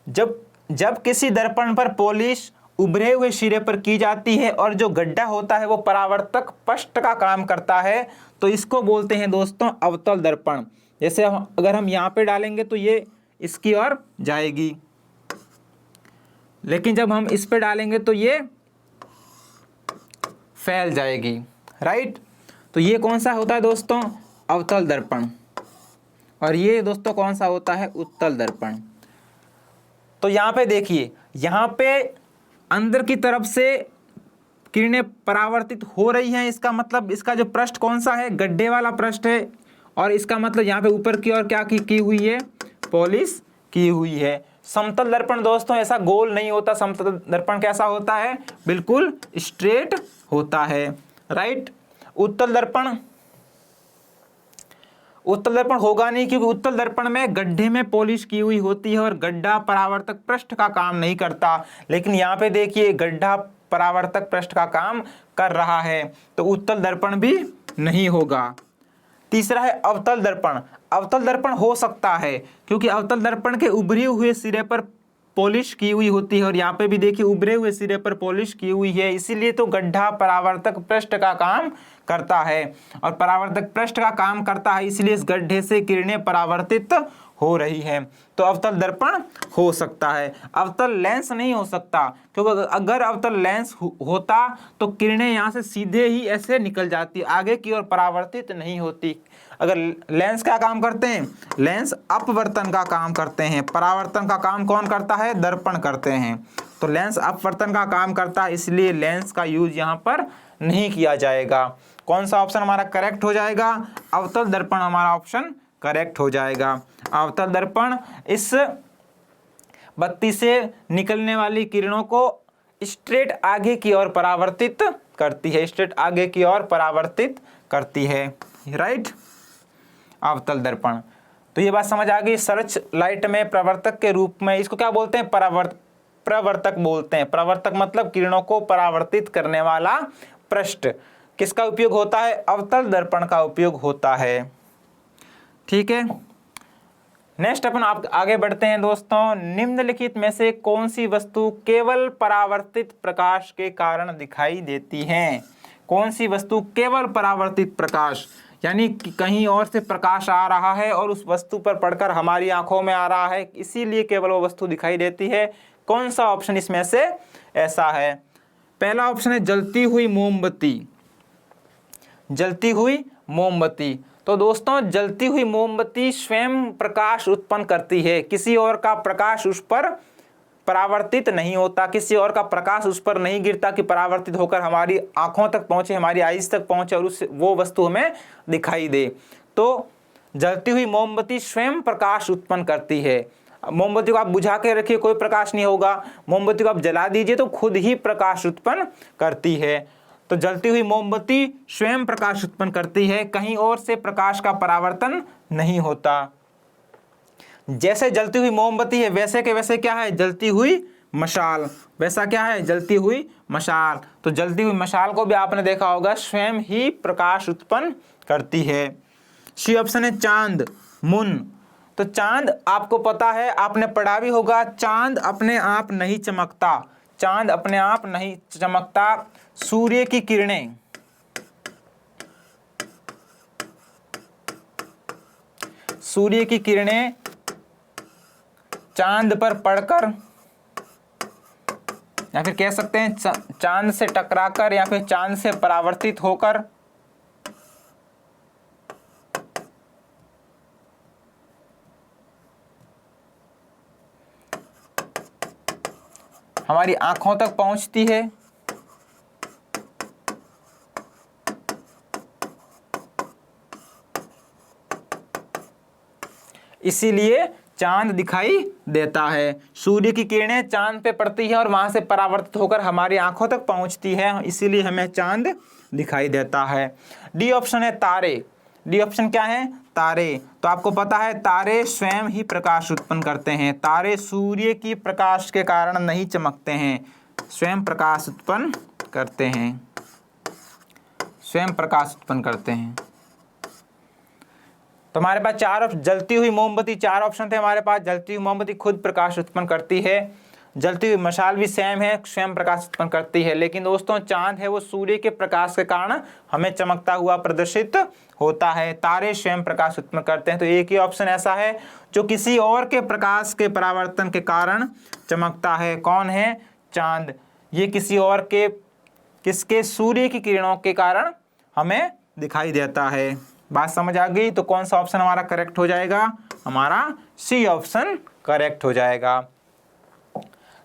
जब किसी दर्पण पर पॉलिश उभरे हुए सिरे पर की जाती है और जो गड्ढा होता है वो परावर्तक पृष्ठ का काम करता है, तो इसको बोलते हैं दोस्तों अवतल दर्पण। जैसे अगर हम यहाँ पे डालेंगे तो ये इसकी ओर जाएगी, लेकिन जब हम इस पे डालेंगे तो ये फैल जाएगी, राइट। तो ये कौन सा होता है दोस्तों? अवतल दर्पण। और ये दोस्तों कौन सा होता है? उत्तल दर्पण। तो यहाँ पे देखिए, यहाँ पे अंदर की तरफ से किरणें परावर्तित हो रही हैं, इसका मतलब इसका जो पृष्ठ कौन सा है? गड्ढे वाला पृष्ठ है। और इसका मतलब यहाँ पे ऊपर की ओर क्या की हुई है? पॉलिश की हुई है। समतल दर्पण दोस्तों ऐसा गोल नहीं होता, समतल दर्पण कैसा होता है? बिल्कुल स्ट्रेट होता है, राइट। उत्तल दर्पण होगा नहीं, क्योंकि उत्तल दर्पण में गड्ढे में पॉलिश की हुई होती है और गड्ढा परावर्तक पृष्ठ का काम नहीं करता। लेकिन यहाँ पे देखिए गड्ढा परावर्तक पृष्ठ का काम कर रहा है, तो उत्तल दर्पण भी नहीं होगा। तीसरा है अवतल दर्पण। अवतल दर्पण हो सकता है क्योंकि अवतल दर्पण के उभरे हुए सिरे पर पॉलिश की हुई होती है और यहाँ पे भी देखिए उभरे हुए सिरे पर पॉलिश की हुई है, इसीलिए तो गड्ढा परावर्तक पृष्ठ का काम करता है। और परावर्तक पृष्ठ का काम करता है इसलिए इस गड्ढे से किरणें परावर्तित हो रही है। तो अवतल दर्पण हो सकता है, अवतल लेंस नहीं हो सकता, क्योंकि अगर अवतल लेंस होता तो किरणें यहाँ से सीधे ही ऐसे निकल जाती, आगे की ओर परावर्तित नहीं होती। अगर लेंस क्या काम करते हैं, लेंस अपवर्तन का काम करते हैं, परावर्तन का काम कौन करता है, दर्पण करते हैं। तो लेंस अपवर्तन का काम करता है, इसलिए लेंस का यूज यहाँ पर नहीं किया जाएगा। कौन सा ऑप्शन हमारा करेक्ट हो जाएगा, अवतल दर्पण हमारा ऑप्शन करेक्ट हो जाएगा। अवतल दर्पण इस बत्ती से निकलने वाली किरणों को स्ट्रेट आगे की ओर परावर्तित करती है, स्ट्रेट आगे की ओर परावर्तित करती है, राइट। अवतल दर्पण, तो ये बात समझ आ गई। सर्च लाइट में प्रवर्तक के रूप में, इसको क्या बोलते हैं, प्रवर्तक बोलते हैं। प्रवर्तक मतलब किरणों को परावर्तित करने वाला पृष्ठ। किसका उपयोग होता है, अवतल दर्पण का उपयोग होता है, ठीक है। नेक्स्ट अपन आप आगे बढ़ते हैं दोस्तों। निम्नलिखित में से कौन सी वस्तु केवल परावर्तित प्रकाश के कारण दिखाई देती है। कौन सी वस्तु केवल परावर्तित प्रकाश, यानी कि कहीं और से प्रकाश आ रहा है और उस वस्तु पर पड़कर हमारी आंखों में आ रहा है, इसीलिए केवल वो वस्तु दिखाई देती है। कौन सा ऑप्शन इसमें से ऐसा है। पहला ऑप्शन है जलती हुई मोमबत्ती, जलती हुई मोमबत्ती। तो दोस्तों जलती हुई मोमबत्ती स्वयं प्रकाश उत्पन्न करती है, किसी और का प्रकाश उस पर परावर्तित नहीं होता, किसी और का प्रकाश उस पर नहीं गिरता कि परावर्तित होकर हमारी आंखों तक पहुंचे, हमारी आईज तक पहुंचे और उस वो वस्तु हमें दिखाई दे। तो जलती हुई मोमबत्ती स्वयं प्रकाश उत्पन्न करती है। मोमबत्ती को आप बुझा के रखिए, कोई प्रकाश नहीं होगा, मोमबत्ती को आप जला दीजिए तो खुद ही प्रकाश उत्पन्न करती है। तो जलती हुई मोमबत्ती स्वयं प्रकाश उत्पन्न करती है, कहीं और से प्रकाश का परावर्तन नहीं होता। जैसे जलती हुई मोमबत्ती है वैसे के वैसे क्या है, जलती हुई मशाल, वैसा क्या है, जलती हुई मशाल। तो जलती हुई मशाल को भी आपने देखा होगा स्वयं ही प्रकाश उत्पन्न करती है। सी ऑप्शन है चांद, मून। तो चांद आपको पता है, आपने पढ़ा भी होगा, चांद अपने आप नहीं चमकता, चांद अपने आप नहीं चमकता। सूर्य की किरणें, सूर्य की किरणें चांद पर पड़कर, या फिर कह सकते हैं चांद से टकराकर या फिर चांद से परावर्तित होकर हमारी आंखों तक पहुंचती है। इसीलिए चांद दिखाई देता है। सूर्य की किरणें चांद पे पड़ती है और वहां से परावर्तित होकर हमारी आंखों तक पहुंचती है, इसीलिए हमें चांद दिखाई देता है। डी ऑप्शन है तारे। डी ऑप्शन क्या है, तारे। तो आपको पता है तारे स्वयं ही प्रकाश उत्पन्न करते हैं, तारे सूर्य की प्रकाश के कारण नहीं चमकते हैं, स्वयं प्रकाश उत्पन्न करते हैं, स्वयं प्रकाश उत्पन्न करते हैं। तो हमारे पास चार, जलती हुई मोमबत्ती, चार ऑप्शन थे हमारे पास। जलती हुई मोमबत्ती खुद प्रकाश उत्पन्न करती है, जलती हुई मशाल भी सेम है, स्वयं प्रकाश उत्पन्न करती है। लेकिन दोस्तों चांद है वो सूर्य के प्रकाश के कारण हमें चमकता हुआ प्रदर्शित होता है, तारे स्वयं प्रकाश उत्पन्न करते हैं। तो एक ही ऑप्शन ऐसा है जो किसी और के प्रकाश के परावर्तन के कारण चमकता है। कौन है, चांद। ये किसी और के, किसके, सूर्य की किरणों के कारण हमें दिखाई देता है। बात समझ आ गई। तो कौन सा ऑप्शन हमारा करेक्ट हो जाएगा, हमारा सी ऑप्शन करेक्ट हो जाएगा।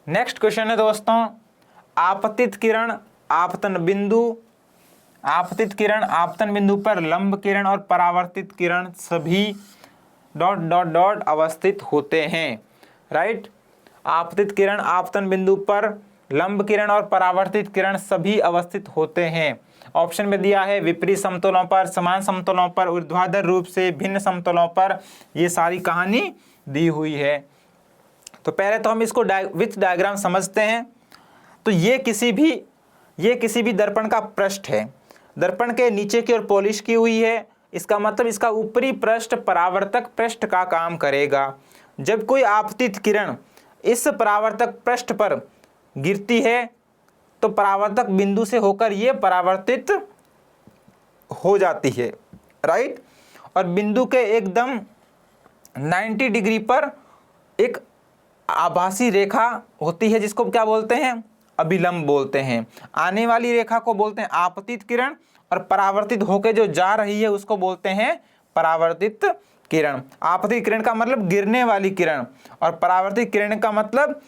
नेक्स्ट क्वेश्चन है दोस्तों, आपतित किरण आपतन बिंदु, आपतित किरण आपतन बिंदु पर लंब किरण और परावर्तित किरण सभी ... अवस्थित होते हैं, राइट। आपतित किरण आपतन बिंदु पर लंब किरण और परावर्तित किरण सभी अवस्थित होते हैं। ऑप्शन में दिया है विपरीत समतलों पर, समान समतलों पर, ऊर्ध्वाधर रूप से, भिन्न समतलों पर, ये सारी कहानी दी हुई है। तो पहले तो हम इसको विच डायग्राम समझते हैं। तो ये किसी भी दर्पण का पृष्ठ है, दर्पण के नीचे की ओर पॉलिश की हुई है, इसका मतलब इसका ऊपरी पृष्ठ परावर्तक पृष्ठ का काम करेगा। जब कोई आपतित किरण इस परावर्तक पृष्ठ पर गिरती है तो परावर्तक बिंदु से होकर ये परावर्तित हो जाती है, राइट। और बिंदु के एकदम 90 डिग्री पर एक आभासी रेखा होती है जिसको क्या बोलते हैं, अभिलंब बोलते हैं। आने वाली रेखा को बोलते हैं आपतित किरण और परावर्तित होकर जो जा रही है उसको बोलते हैं परावर्तित किरण। आपतित किरण का मतलब गिरने वाली किरण और परावर्तित किरण का मतलब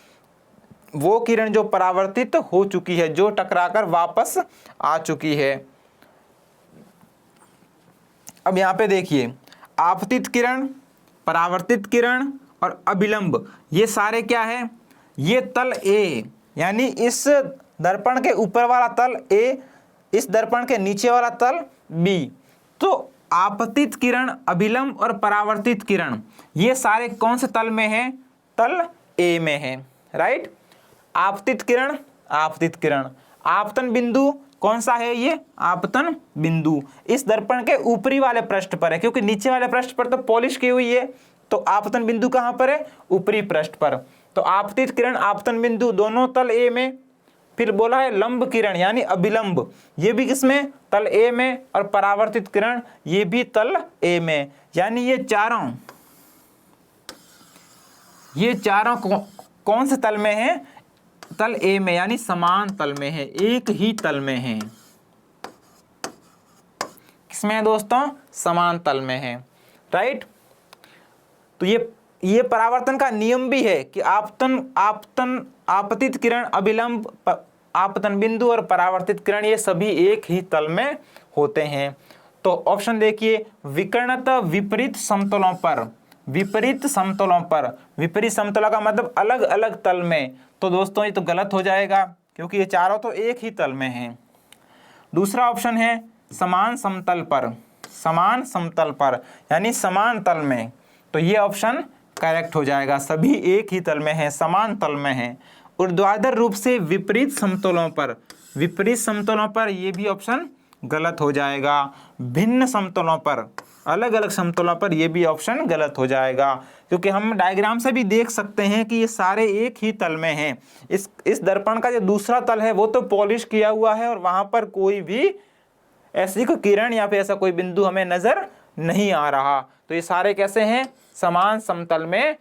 वो किरण जो परावर्तित हो चुकी है, जो टकराकर वापस आ चुकी है। अब यहाँ पे देखिए, आपतित किरण, परावर्तित किरण और अभिलंब, ये सारे क्या है, ये तल ए, यानी इस दर्पण के ऊपर वाला तल ए, इस दर्पण के नीचे वाला तल बी। तो आपतित किरण, अभिलंब और परावर्तित किरण ये सारे कौन से तल में हैं, तल ए में है, राइट। आपतित किरण, आपतित किरण, आपतन बिंदु कौन सा है, ये आपतन बिंदु इस दर्पण के ऊपरी वाले पृष्ठ पर है, क्योंकि नीचे वाले पृष्ठ पर तो पॉलिश की हुई है, तो आपतन बिंदु कहां पर है, ऊपरी पृष्ठ पर। तो आपतित किरण, आपतन बिंदु दोनों तल ए में। फिर बोला है लंब किरण यानी अभिलंब, ये भी किसमें, तल ए में। और परावर्तित किरण ये भी तल ए में, यानी ये चारों कौन से तल में है, तल ए में, यानी समान तल में है, एक ही तल में है। किसमें है दोस्तों, समान तल में है, राइट। तो ये परावर्तन का नियम भी है कि आपतित किरण, अभिलंब, आपतन बिंदु और परावर्तित किरण ये सभी एक ही तल में होते हैं। तो ऑप्शन देखिए, विकर्णतः विपरीत समतलों पर, विपरीत समतलों पर, विपरीत समतलों का मतलब अलग अलग तल में। तो दोस्तों ये तो गलत हो जाएगा क्योंकि ये चारों तो एक ही तल में हैं। दूसरा ऑप्शन है समान समतल पर, समान समतल पर यानी समान तल में, तो ये ऑप्शन करेक्ट हो जाएगा, सभी एक ही तल में है, समान तल में है। ऊर्ध्वाधर रूप से विपरीत समतलों पर, विपरीत समतलों पर ये भी ऑप्शन गलत हो जाएगा। भिन्न समतलों पर, अलग अलग समतलों पर ये भी ऑप्शन गलत हो जाएगा, क्योंकि हम डायग्राम से भी देख सकते हैं कि ये सारे एक ही तल में हैं। इस दर्पण का जो दूसरा तल है वो तो पॉलिश किया हुआ है और वहां पर कोई भी ऐसी कोई किरण या फिर ऐसा कोई बिंदु हमें नजर नहीं आ रहा। तो ये सारे कैसे हैं, समान समतल में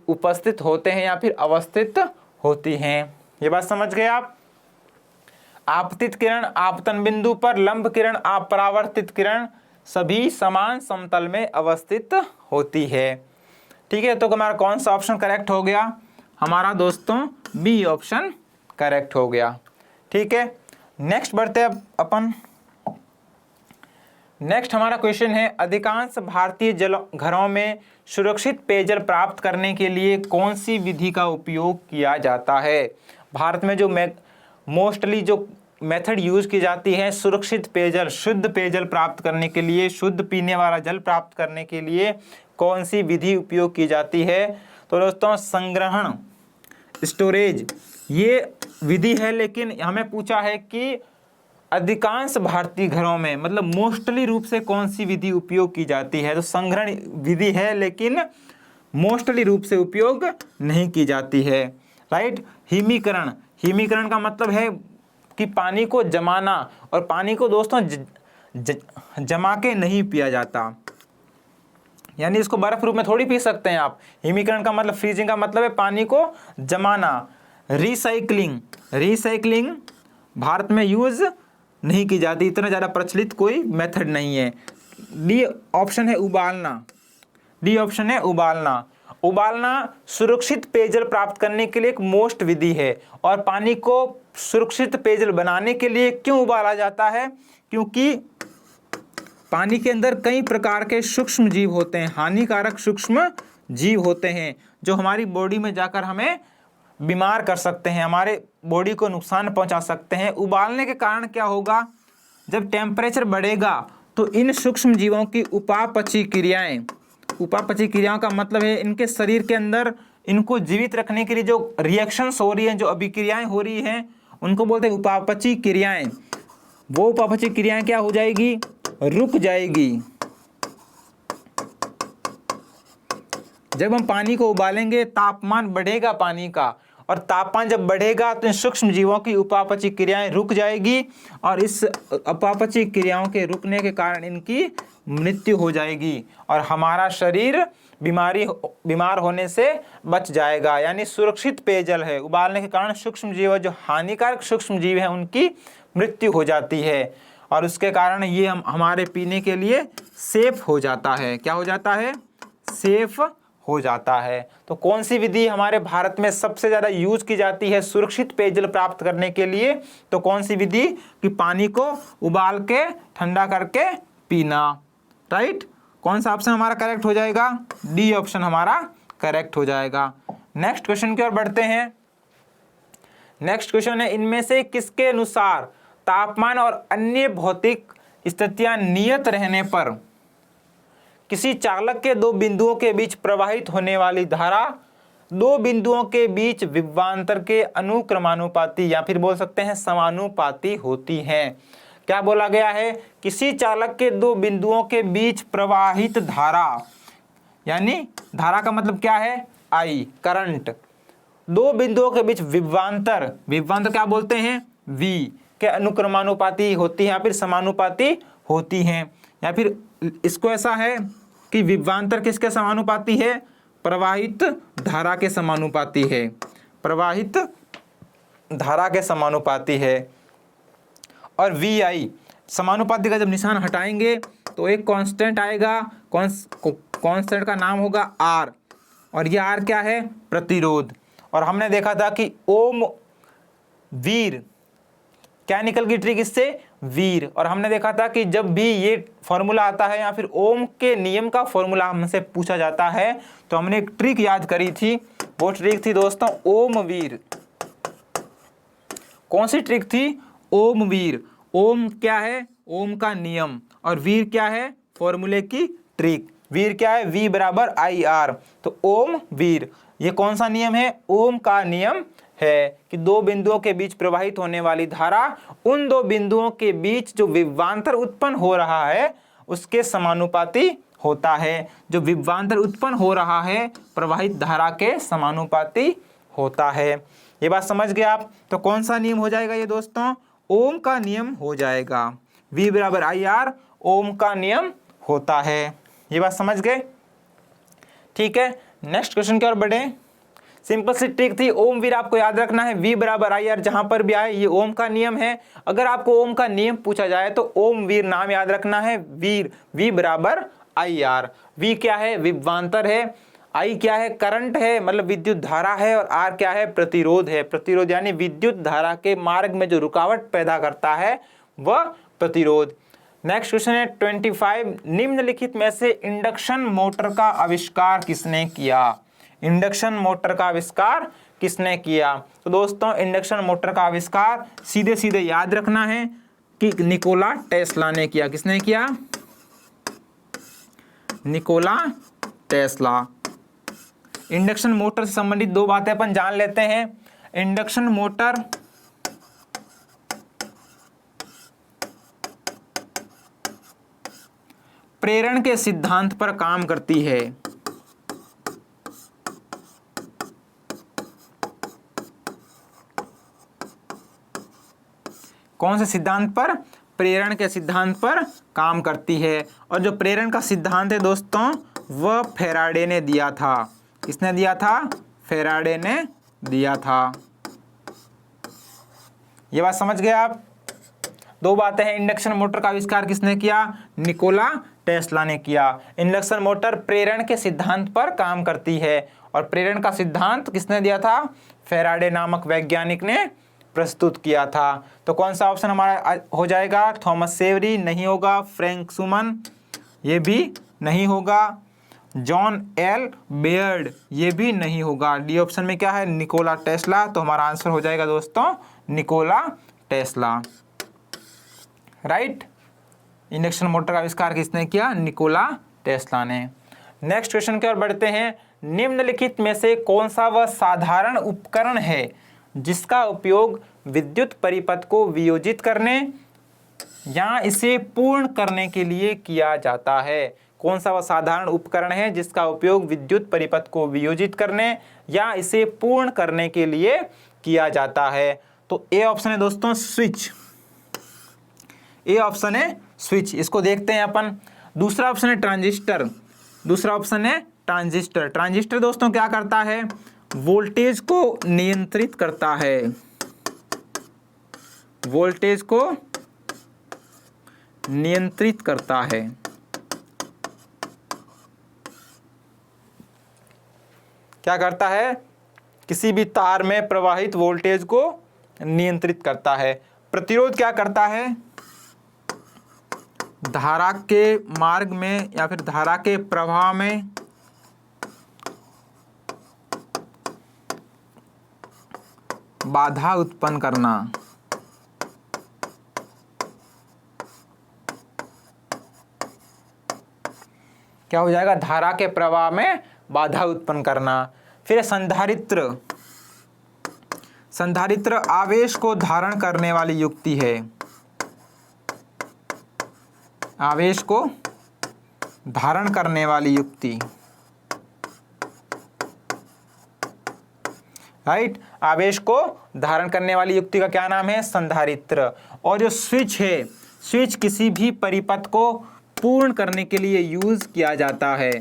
उपस्थित होते हैं या फिर अवस्थित होती हैं। ये बात समझ गए आप। आपतित किरण आपतन बिंदु पर, लंब किरण अपरावर्तित किरण सभी समान समतल में अवस्थित होती है। ठीक है, तो हमारा कौन सा ऑप्शन करेक्ट हो गया, हमारा दोस्तों बी ऑप्शन करेक्ट हो गया। ठीक है, नेक्स्ट बढ़ते हैं अपन। नेक्स्ट हमारा क्वेश्चन है, अधिकांश भारतीय घरों में सुरक्षित पेयजल प्राप्त करने के लिए कौन सी विधि का उपयोग किया जाता है। भारत में जो मोस्टली जो मेथड यूज की जाती है सुरक्षित पेयजल, शुद्ध पेयजल प्राप्त करने के लिए, शुद्ध पीने वाला जल प्राप्त करने के लिए कौन सी विधि उपयोग की जाती है। तो दोस्तों संग्रहण, स्टोरेज ये विधि है, लेकिन हमें पूछा है कि अधिकांश भारतीय घरों में मतलब मोस्टली रूप से कौन सी विधि उपयोग की जाती है। तो संग्रहण विधि है लेकिन मोस्टली रूप से उपयोग नहीं की जाती है, राइट। हिमीकरण, हिमीकरण का मतलब है कि पानी को जमाना, और पानी को दोस्तों जमा के नहीं पिया जाता, यानी इसको बर्फ रूप में थोड़ी पी सकते हैं आप। हिमीकरण का मतलब, फ्रीजिंग का मतलब है पानी को जमाना। रिसाइकलिंग, रिसाइकलिंग भारत में यूज नहीं की जाती, इतना ज़्यादा प्रचलित कोई मेथड नहीं है। डी ऑप्शन है उबालना, डी ऑप्शन है उबालना। उबालना सुरक्षित पेयजल प्राप्त करने के लिए एक मोस्ट विधि है, और पानी को सुरक्षित पेयजल बनाने के लिए क्यों उबाला जाता है, क्योंकि पानी के अंदर कई प्रकार के सूक्ष्म जीव होते हैं, हानिकारक सूक्ष्म जीव होते हैं जो हमारी बॉडी में जाकर हमें बीमार कर सकते हैं, हमारे बॉडी को नुकसान पहुंचा सकते हैं। उबालने के कारण क्या होगा, जब टेम्परेचर बढ़ेगा तो इन सूक्ष्म जीवों की उपापचयी क्रियाएं, उपापचयी क्रियाओं का मतलब है इनके शरीर के अंदर इनको जीवित रखने के लिए जो रिएक्शंस हो रही हैं, जो अभिक्रियाएं हो रही हैं, उनको बोलते हैं उपापचयी क्रियाएं। वो उपापचयी क्रियाएं क्या हो जाएगी, रुक जाएगी। जब हम पानी को उबालेंगे तापमान बढ़ेगा पानी का, और तापमान जब बढ़ेगा तो इन सूक्ष्म जीवों की उपापचय क्रियाएं रुक जाएगी, और इस उपापचय क्रियाओं के रुकने के कारण इनकी मृत्यु हो जाएगी और हमारा शरीर बीमार होने से बच जाएगा। यानी सुरक्षित पेयजल है, उबालने के कारण सूक्ष्म जीव जो हानिकारक सूक्ष्म जीव हैं उनकी मृत्यु हो जाती है, और उसके कारण ये हमारे पीने के लिए सेफ हो जाता है। क्या हो जाता है? सेफ हो जाता है। तो कौन सी विधि हमारे भारत में सबसे ज़्यादा यूज की जाती है सुरक्षित पेयजल प्राप्त करने के लिए? तो कौन सी विधि? कि पानी को उबाल के ठंडा करके पीना। राइट? कौन सा ऑप्शन हमारा करेक्ट हो जाएगा? डी ऑप्शन हमारा करेक्ट हो जाएगा। नेक्स्ट क्वेश्चन की ओर बढ़ते हैं। नेक्स्ट क्वेश्चन है, इनमें से किसके अनुसार तापमान और अन्य भौतिक स्थितियां नियत रहने पर किसी चालक के दो बिंदुओं के बीच प्रवाहित होने वाली धारा दो बिंदुओं के बीच विभवांतर के अनुक्रमानुपाती या फिर बोल सकते हैं समानुपाती होती है? क्या बोला गया है? किसी चालक के दो बिंदुओं के बीच प्रवाहित धारा, यानी धारा का मतलब क्या है? आई, करंट। दो बिंदुओं के बीच विभवांतर, विभवांतर क्या बोलते हैं? वी के अनुक्रमानुपाती होती है या फिर समानुपाती होती हैं। या फिर इसको ऐसा है कि विभवांतर किसके समानुपाती है? प्रवाहित धारा के समानुपाती है, प्रवाहित धारा के समानुपाती है। और वी आई समानुपाती का जब निशान हटाएंगे तो एक कांस्टेंट आएगा, कांस्टेंट का नाम होगा आर, और ये आर क्या है? प्रतिरोध। और हमने देखा था कि ओम वीर, क्या निकल गई ट्रिक इससे? वीर। और हमने देखा था कि जब भी ये फॉर्मूला आता है या फिर ओम के नियम का फॉर्मूला हमसे पूछा जाता है तो हमने एक ट्रिक याद करी थी। वो ट्रिक थी दोस्तों ओम वीर। कौन सी ट्रिक थी? ओम वीर। ओम क्या है? ओम का नियम, और वीर क्या है? फॉर्मूले की ट्रिक। वीर क्या है? वी बराबर आई आर। तो ओम वीर, ये कौन सा नियम है? ओम का नियम है कि दो बिंदुओं के बीच प्रवाहित होने वाली धारा उन दो बिंदुओं के बीच जो विभवांतर उत्पन्न हो रहा है उसके समानुपाती होता है। जो विभवांतर उत्पन्न हो रहा है प्रवाहित धारा के समानुपाती होता है। ये बात समझ गए आप? तो कौन सा नियम हो जाएगा ये दोस्तों? ओम का नियम हो जाएगा। V बराबर आई आर ओम का नियम होता है। ये बात समझ गए? ठीक है, नेक्स्ट क्वेश्चन की ओर बढ़े। सिंपल सी ट्रिक थी, ओम वीर आपको याद रखना है। V बराबर आई आर जहां पर भी आए ये ओम का नियम है। अगर आपको ओम का नियम पूछा जाए तो ओम वीर नाम याद रखना है। वीर, V बराबर आई आर। V क्या है? विभवांतर है। I क्या है? करंट है, मतलब विद्युत धारा है। और R क्या है? प्रतिरोध है। प्रतिरोध यानी विद्युत धारा के मार्ग में जो रुकावट पैदा करता है वह प्रतिरोध। नेक्स्ट क्वेश्चन है 25, निम्नलिखित में से इंडक्शन मोटर का आविष्कार किसने किया? इंडक्शन मोटर का आविष्कार किसने किया? तो दोस्तों इंडक्शन मोटर का आविष्कार सीधे सीधे याद रखना है कि निकोला टेस्ला ने किया। किसने किया? Nikola Tesla. इंडक्शन मोटर से संबंधित दो बातें अपन जान लेते हैं। इंडक्शन मोटर प्रेरण के सिद्धांत पर काम करती है। कौन से सिद्धांत पर? प्रेरण के सिद्धांत पर काम करती है। और जो प्रेरण का सिद्धांत है दोस्तों वह फैराडे ने दिया था। किसने दिया था? फैराडे ने दिया था। ये बात समझ गए आप? दो बातें हैं, इंडक्शन मोटर का आविष्कार किसने किया? निकोला टेस्ला ने किया। इंडक्शन मोटर प्रेरण के सिद्धांत पर काम करती है और प्रेरण का सिद्धांत किसने दिया था? फैराडे नामक वैज्ञानिक ने प्रस्तुत किया था। तो कौन सा ऑप्शन हमारा हो जाएगा? थॉमस सेवरी नहीं होगा, फ्रैंक सुमन ये भी नहीं होगा, जॉन एल बेयर्ड ये भी नहीं होगा। डी ऑप्शन में क्या है? Nikola Tesla. तो हमारा आंसर हो जाएगा दोस्तों Nikola Tesla. Right? Induction motor का आविष्कार किसने किया? निकोला टेस्ला ने। नेक्स्ट क्वेश्चन की ओर बढ़ते हैं। निम्नलिखित में से कौन सा वह साधारण उपकरण है जिसका उपयोग विद्युत परिपथ को वियोजित करने या इसे पूर्ण करने के लिए किया जाता है। कौन सा वह साधारण उपकरण है जिसका उपयोग विद्युत परिपथ को वियोजित करने या इसे पूर्ण करने के लिए किया जाता है? तो ए ऑप्शन है दोस्तों स्विच। ए ऑप्शन है स्विच। इसको देखते हैं अपन। दूसरा ऑप्शन है ट्रांजिस्टर। दूसरा ऑप्शन है ट्रांजिस्टर। ट्रांजिस्टर दोस्तों क्या करता है? वोल्टेज को नियंत्रित करता है। वोल्टेज को नियंत्रित करता है। क्या करता है? किसी भी तार में प्रवाहित वोल्टेज को नियंत्रित करता है। प्रतिरोध क्या करता है? धारा के मार्ग में या फिर धारा के प्रवाह में बाधा उत्पन्न करना। क्या हो जाएगा? धारा के प्रवाह में बाधा उत्पन्न करना। फिर संधारित्र। संधारित्र आवेश को धारण करने वाली युक्ति है। आवेश को धारण करने वाली युक्ति, राइट। आवेश को धारण करने वाली युक्ति का क्या नाम है? संधारित्र। और जो स्विच है, स्विच किसी भी परिपथ को पूर्ण करने के लिए यूज किया जाता है।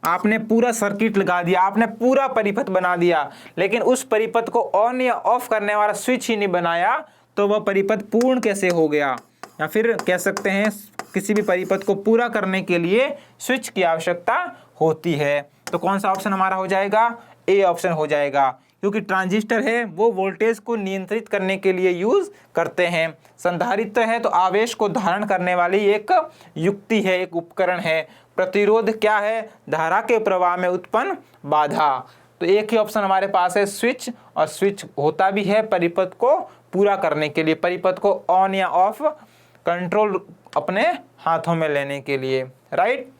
आपने पूरा सर्किट लगा दिया, आपने पूरा परिपथ बना दिया, लेकिन उस परिपथ को ऑन या ऑफ करने वाला स्विच ही नहीं बनाया, तो वह परिपथ पूर्ण कैसे हो गया? या फिर कह सकते हैं किसी भी परिपथ को पूरा करने के लिए स्विच की आवश्यकता होती है। तो कौन सा ऑप्शन हमारा हो जाएगा? ए ऑप्शन हो जाएगा, क्योंकि ट्रांजिस्टर है वो वोल्टेज को नियंत्रित करने के लिए यूज करते हैं। संधारित्र है तो आवेश को धारण करने वाली एक युक्ति है, एक उपकरण है। प्रतिरोध क्या है? धारा के प्रवाह में उत्पन्न बाधा। तो एक ही ऑप्शन हमारे पास है स्विच, और स्विच होता भी है परिपथ को पूरा करने के लिए, परिपथ को ऑन या ऑफ कंट्रोल अपने हाथों में लेने के लिए, राइट।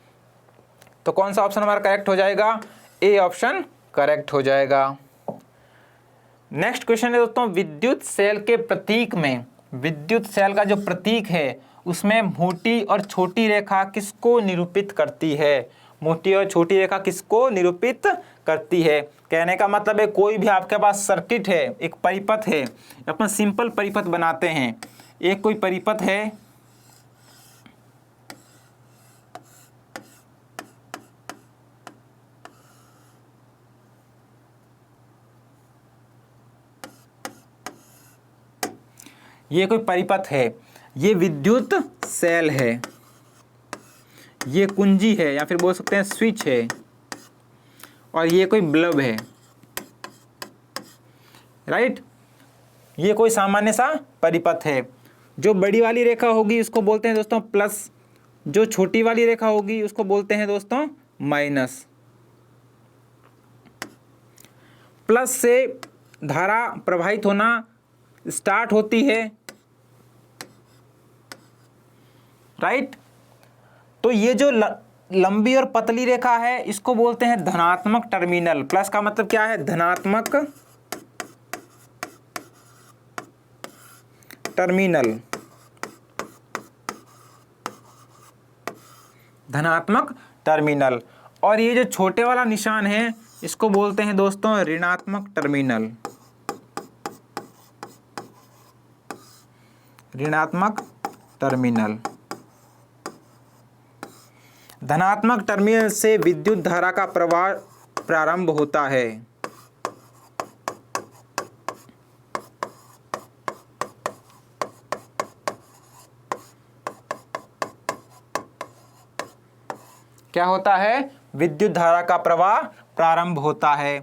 तो कौन सा ऑप्शन हमारा करेक्ट हो जाएगा? ए ऑप्शन करेक्ट हो जाएगा। नेक्स्ट क्वेश्चन है दोस्तों, विद्युत सेल के प्रतीक में, विद्युत सेल का जो प्रतीक है उसमें मोटी और छोटी रेखा किसको निरूपित करती है? मोटी और छोटी रेखा किसको निरूपित करती है? कहने का मतलब है कोई भी आपके पास सर्किट है, एक परिपथ है, अपन सिंपल परिपथ बनाते हैं। एक कोई परिपथ है, ये कोई परिपथ है, ये विद्युत सेल है, ये कुंजी है या फिर बोल सकते हैं स्विच है, और ये कोई बल्ब है, राइट। ये कोई सामान्य सा परिपथ है। जो बड़ी वाली रेखा होगी उसको बोलते हैं दोस्तों प्लस, जो छोटी वाली रेखा होगी उसको बोलते हैं दोस्तों माइनस। प्लस से धारा प्रवाहित होना स्टार्ट होती है, राइट। तो ये जो लंबी और पतली रेखा है इसको बोलते हैं धनात्मक टर्मिनल। प्लस का मतलब क्या है? धनात्मक टर्मिनल, धनात्मक टर्मिनल। और ये जो छोटे वाला निशान है इसको बोलते हैं दोस्तों ऋणात्मक टर्मिनल, ऋणात्मक टर्मिनल। धनात्मक टर्मिनल से विद्युत धारा का प्रवाह प्रारंभ होता है। क्या होता है? विद्युत धारा का प्रवाह प्रारंभ होता है,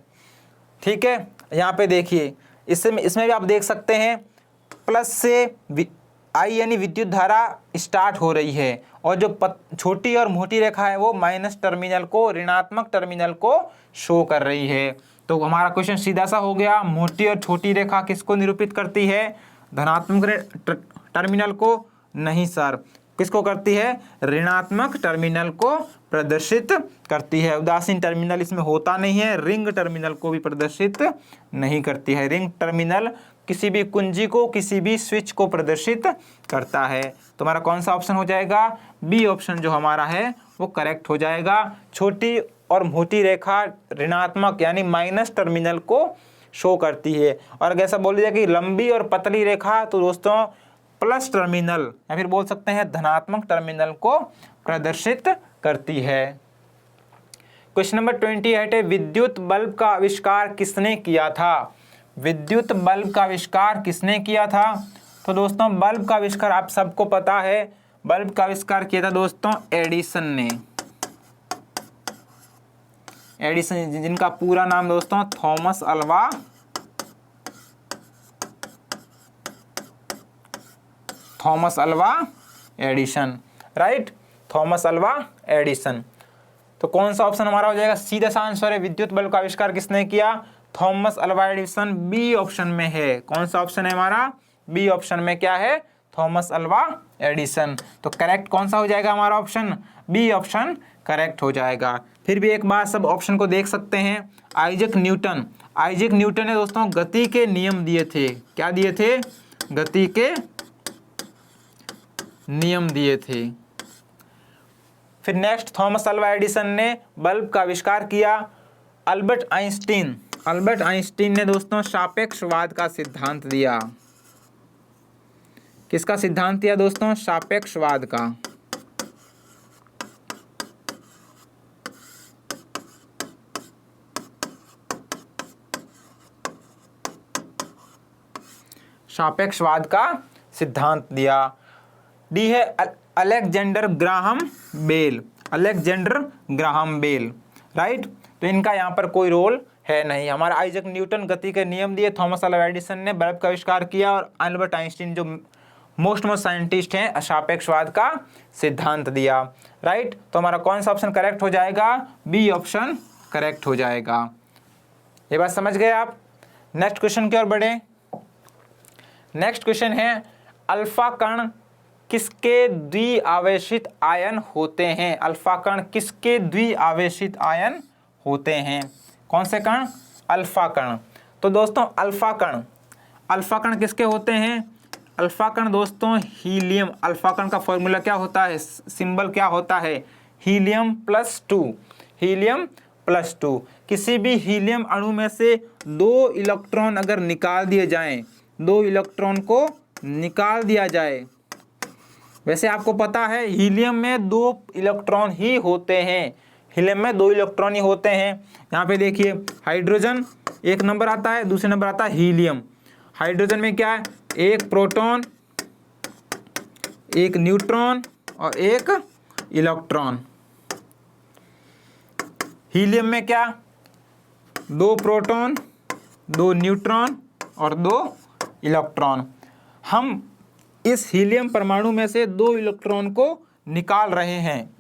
ठीक है। यहाँ पे देखिए, इसमें भी आप देख सकते हैं प्लस से आई यानी विद्युत धारा स्टार्ट हो रही है, और जो छोटी और मोटी रेखा है वो माइनस टर्मिनल को, ऋणात्मक टर्मिनल को शो कर रही है। तो हमारा क्वेश्चन सीधा सा हो गया, मोटी और छोटी रेखा किसको निरूपित करती है? धनात्मक टर्मिनल को। नहीं सर, किसको करती है, ऋणात्मक टर्मिनल को प्रदर्शित करती है। उदासीन टर्मिनल इसमें होता नहीं है, रिंग टर्मिनल को भी प्रदर्शित नहीं करती है। रिंग टर्मिनल किसी भी कुंजी को, किसी भी स्विच को प्रदर्शित करता है। तो हमारा कौन सा ऑप्शन हो जाएगा, बी ऑप्शन जो हमारा है वो करेक्ट हो जाएगा। छोटी और मोटी रेखा ऋणात्मक यानी माइनस टर्मिनल को शो करती है, और अगर ऐसा बोल दिया कि लंबी और पतली रेखा तो दोस्तों प्लस टर्मिनल या फिर बोल सकते हैं धनात्मक टर्मिनल को प्रदर्शित करती है। क्वेश्चन नंबर 28 है, विद्युत बल्ब का आविष्कार किसने किया था। विद्युत बल्ब का आविष्कार किसने किया था। तो दोस्तों बल्ब का आविष्कार आप सबको पता है, बल्ब का आविष्कार किया था दोस्तों एडिसन ने। एडिसन जिनका पूरा नाम दोस्तों Thomas Alva Edison, right, Thomas Alva Edison. तो कौन सा ऑप्शन हमारा हो जाएगा, सीधा सा आंसर है विद्युत बल्ब का आविष्कार किसने किया, Thomas Alva Edison. B option में है, कौन सा ऑप्शन है हमारा, बी ऑप्शन में क्या है, थॉमस अल्वा एडिसन। तो करेक्ट कौन सा हो जाएगा हमारा ऑप्शन, बी ऑप्शन करेक्ट हो जाएगा। फिर भी एक बार सब ऑप्शन को देख सकते हैं। आइजैक न्यूटन ने दोस्तों गति के नियम दिए थे। क्या दिए थे, गति के नियम दिए थे। फिर नेक्स्ट थॉमस अल्वा एडिसन ने बल्ब का आविष्कार किया। अल्बर्ट आइंस्टीन ने दोस्तों सापेक्षवाद का सिद्धांत दिया। किसका सिद्धांत दिया दोस्तों, सापेक्षवाद का। सापेक्षवाद का सिद्धांत दिया। डी है अलेक्जेंडर ग्राहम बेल, राइट। तो इनका यहाँ पर कोई रोल है नहीं। हमारा आइजैक न्यूटन गति के नियम दिए, थॉमस अल्वा एडिसन ने बल्ब का आविष्कार किया, और अल्बर्ट आइंस्टीन जो मोस्ट साइंटिस्ट हैं सापेक्षवाद का सिद्धांत दिया, राइट। तो हमारा कौन सा ऑप्शन करेक्ट हो जाएगा, बी ऑप्शन करेक्ट हो जाएगा। ये बात समझ गए आप। नेक्स्ट क्वेश्चन की ओर बढ़े। नेक्स्ट क्वेश्चन है, अल्फा कण किसके द्विआवेशित आयन होते हैं। अल्फा कण किसके द्विआवेशित आयन होते हैं, कौन से कण, अल्फा कण। तो दोस्तों अल्फा कण किसके होते हैं, अल्फा कण दोस्तों हीलियम। अल्फा कण का फॉर्मूला क्या होता है, सिंबल क्या होता है, हीलियम प्लस टू। किसी भी हीलियम अणु में से 2 इलेक्ट्रॉन अगर निकाल दिए जाएं, 2 इलेक्ट्रॉन को निकाल दिया जाए, वैसे आपको पता है हीलियम में 2 इलेक्ट्रॉन ही होते हैं, हीलियम में 2 इलेक्ट्रॉन ही होते हैं। यहाँ पे देखिए हाइड्रोजन एक नंबर आता है, दूसरे नंबर आता है हीलियम। हाइड्रोजन में क्या है, 1 प्रोटॉन, 1 न्यूट्रॉन और 1 इलेक्ट्रॉन। हीलियम में क्या, 2 प्रोटॉन, 2 न्यूट्रॉन और 2 इलेक्ट्रॉन। हम इस हीलियम परमाणु में से 2 इलेक्ट्रॉन को निकाल रहे हैं।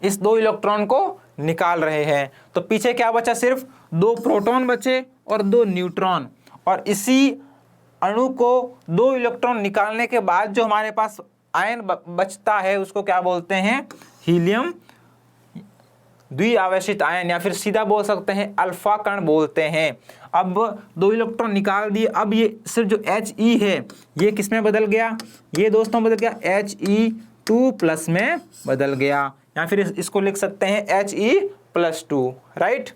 इस 2 इलेक्ट्रॉन को निकाल रहे हैं, तो पीछे क्या बचा, सिर्फ 2 प्रोटॉन बचे और 2 न्यूट्रॉन। और इसी अणु को 2 इलेक्ट्रॉन निकालने के बाद जो हमारे पास आयन बचता है उसको क्या बोलते हैं, हीलियम द्विआवेशित आयन, या फिर सीधा बोल सकते हैं अल्फा कण बोलते हैं। अब 2 इलेक्ट्रॉन निकाल दिए, अब ये सिर्फ जो He है ये किस में बदल गया, ये दोस्तों बदल गया He2+ में बदल गया, या फिर इसको लिख सकते हैं He+2, राइट।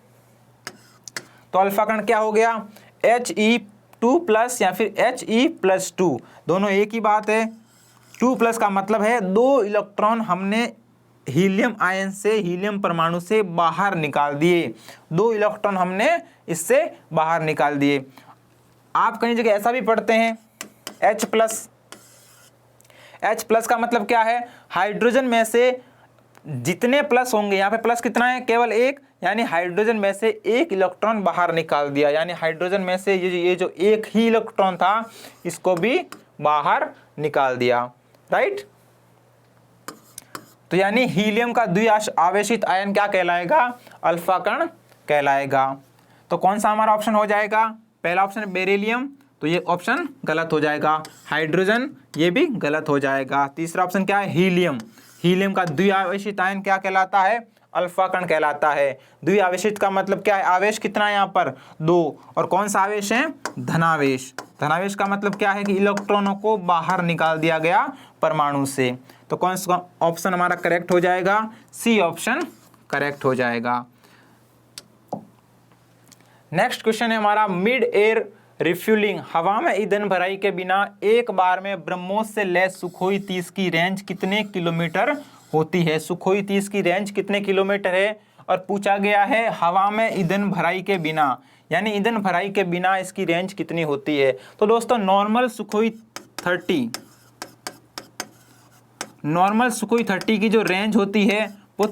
तो अल्फा कण क्या हो गया, He2+ या फिर He+2, दोनों एक ही बात है। 2+ का मतलब है 2 इलेक्ट्रॉन हमने हीलियम आयन से, हीलियम परमाणु से बाहर निकाल दिए, 2 इलेक्ट्रॉन हमने इससे बाहर निकाल दिए। आप कई जगह ऐसा भी पढ़ते हैं H+ का मतलब क्या है, हाइड्रोजन में से जितने प्लस होंगे, यहाँ पे प्लस कितना है, केवल 1, यानी हाइड्रोजन में से 1 इलेक्ट्रॉन बाहर निकाल दिया, यानी हाइड्रोजन में से ये जो 1 ही इलेक्ट्रॉन था इसको भी बाहर निकाल दिया, राइट। तो यानी हीलियम का द्विआवेशित आयन क्या कहलाएगा, अल्फा कण कहलाएगा। तो कौन सा हमारा ऑप्शन हो जाएगा, पहला ऑप्शन बेरिलियम, तो ये ऑप्शन गलत हो जाएगा। हाइड्रोजन ये भी गलत हो जाएगा। तीसरा ऑप्शन क्या है? हीलियम। हीलियम का द्विआवेशित आयन क्या कहलाता है? अल्फा कण कहलाता है। द्विआवेशित का मतलब क्या है? आवेश कितना है यहाँ पर? 2। और कौन सा आवेश है? धनावेश। धनावेश का मतलब क्या है कि इलेक्ट्रॉनों को बाहर निकाल दिया गया परमाणु से। तो कौन सा ऑप्शन हमारा करेक्ट हो जाएगा? सी ऑप्शन करेक्ट हो जाएगा। नेक्स्ट क्वेश्चन है हमारा, मिड एयर रिफ्यूलिंग, हवा में ईंधन भराई के बिना एक बार में ब्रह्मोस से लैस सुखोई 30 की रेंज कितने किलोमीटर होती है? सुखोई 30 की रेंज कितने किलोमीटर है? और पूछा गया है हवा में ईंधन भराई के बिना, यानी ईंधन भराई के बिना इसकी रेंज कितनी होती है? तो दोस्तों नॉर्मल सुखोई 30 की जो रेंज होती है वो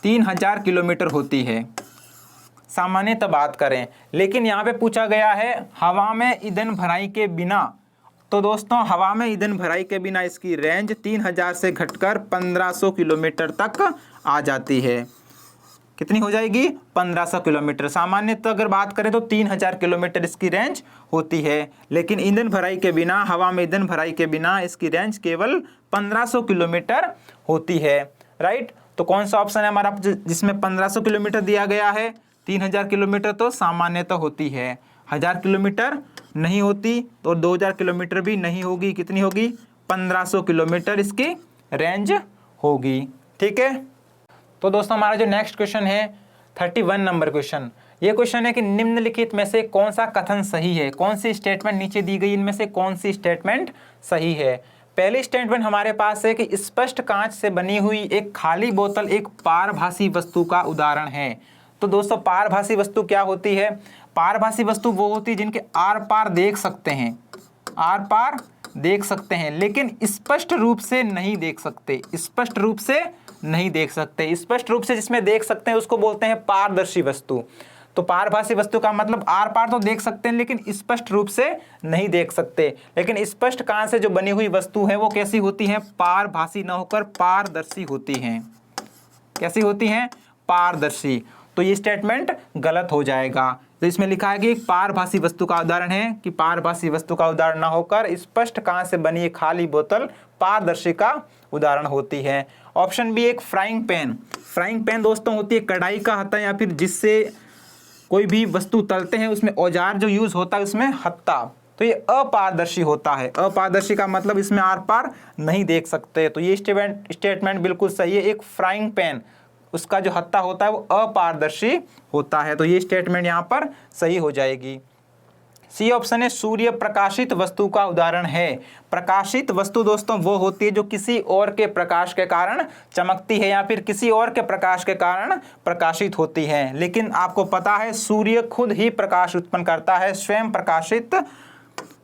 3000 किलोमीटर होती है, सामान्यतः बात करें। लेकिन यहाँ पे पूछा गया है हवा में ईंधन भराई के बिना। तो दोस्तों हवा में ईंधन भराई के बिना इसकी रेंज 3000 से घटकर 1500 किलोमीटर तक आ जाती है। कितनी हो जाएगी? 1500 किलोमीटर। सामान्यतः अगर बात करें तो 3000 किलोमीटर इसकी रेंज होती है, लेकिन ईंधन भराई के बिना, हवा में ईंधन भराई के बिना इसकी रेंज केवल 1500 किलोमीटर होती है। राइट। तो कौन सा ऑप्शन है हमारा जिसमें 1500 किलोमीटर दिया गया है? 3000 किलोमीटर तो सामान्यतः होती है, 1000 किलोमीटर नहीं होती, तो 2000 किलोमीटर भी नहीं होगी। कितनी होगी? 1500 किलोमीटर इसकी रेंज होगी। ठीक है। तो दोस्तों हमारा जो नेक्स्ट क्वेश्चन है 31 नंबर क्वेश्चन, ये क्वेश्चन है कि निम्नलिखित में से कौन सा कथन सही है? कौन सी स्टेटमेंट नीचे दी गई इनमें से कौन सी स्टेटमेंट सही है? पहली स्टेटमेंट हमारे पास है कि स्पष्ट कांच से बनी हुई एक खाली बोतल एक पारभासी वस्तु का उदाहरण है। तो दोस्तों पारभासी वस्तु क्या होती है? पारभासी वस्तु वो होती है जिनके आर पार देख सकते हैं, आर पार देख सकते हैं, लेकिन स्पष्ट रूप से नहीं देख सकते। स्पष्ट रूप से नहीं देख सकते। स्पष्ट रूप से जिसमें देख सकते हैं उसको बोलते हैं पारदर्शी वस्तु। तो पारभासी वस्तु का मतलब आर पार तो देख सकते हैं लेकिन स्पष्ट रूप से नहीं देख सकते। लेकिन स्पष्ट कांच से जो बनी हुई वस्तु है वो कैसी होती है? पारभासी न होकर पारदर्शी होती हैं। कैसी होती हैं? पारदर्शी। तो ये स्टेटमेंट गलत हो जाएगा। तो इसमें लिखा है कि एक पारभासी वस्तु का उदाहरण है कि पारभासी वस्तु का उदाहरण ना होकर स्पष्ट कांच से बनी एक खाली बोतल पारदर्शी का उदाहरण होती है। ऑप्शन बी एक फ्राइंग पैन। फ्राइंग पैन दोस्तों होती है कढ़ाई का हत्था, या फिर जिससे कोई भी वस्तु तलते हैं उसमें औजार जो यूज होता है उसमें हत्ता। तो ये अपारदर्शी होता है। अपारदर्शी का मतलब इसमें आर पार नहीं देख सकते। तो ये स्टेटमेंट बिल्कुल सही है। एक फ्राइंग पैन, उसका जो हत्था होता है वो अपारदर्शी होता है। तो ये स्टेटमेंट यहाँ पर सही हो जाएगी। सी ऑप्शन है सूर्य प्रकाशित वस्तु का उदाहरण है। प्रकाशित वस्तु दोस्तों वो होती है जो किसी और के प्रकाश के कारण चमकती है या फिर किसी और के प्रकाश के कारण प्रकाशित होती है। लेकिन आपको पता है सूर्य खुद ही प्रकाश उत्पन्न करता है, स्वयं प्रकाशित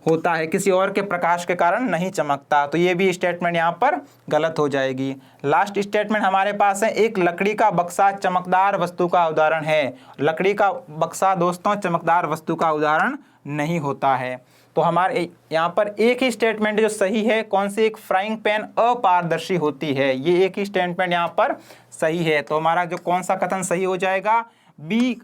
होता है, किसी और के प्रकाश के कारण नहीं चमकता। तो ये भी स्टेटमेंट यहाँ पर गलत हो जाएगी। लास्ट स्टेटमेंट हमारे पास है एक लकड़ी का बक्सा चमकदार वस्तु का उदाहरण है। लकड़ी का बक्सा दोस्तों चमकदार वस्तु का उदाहरण नहीं होता है। तो हमारे यहाँ पर एक ही स्टेटमेंट जो सही है, कौन सी? एक फ्राइंग पैन अपारदर्शी होती है। ये एक ही स्टेटमेंट यहाँ पर सही है। तो हमारा जो कौन सा कथन सही हो जाएगा? बी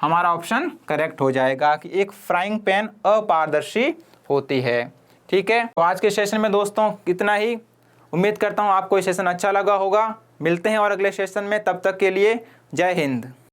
हमारा ऑप्शन करेक्ट हो जाएगा कि एक फ्राइंग पैन अपारदर्शी होती है। ठीक है। तो आज के सेशन में दोस्तों इतना ही। उम्मीद करता हूँ आपको ये सेशन अच्छा लगा होगा। मिलते हैं और अगले सेशन में, तब तक के लिए जय हिंद।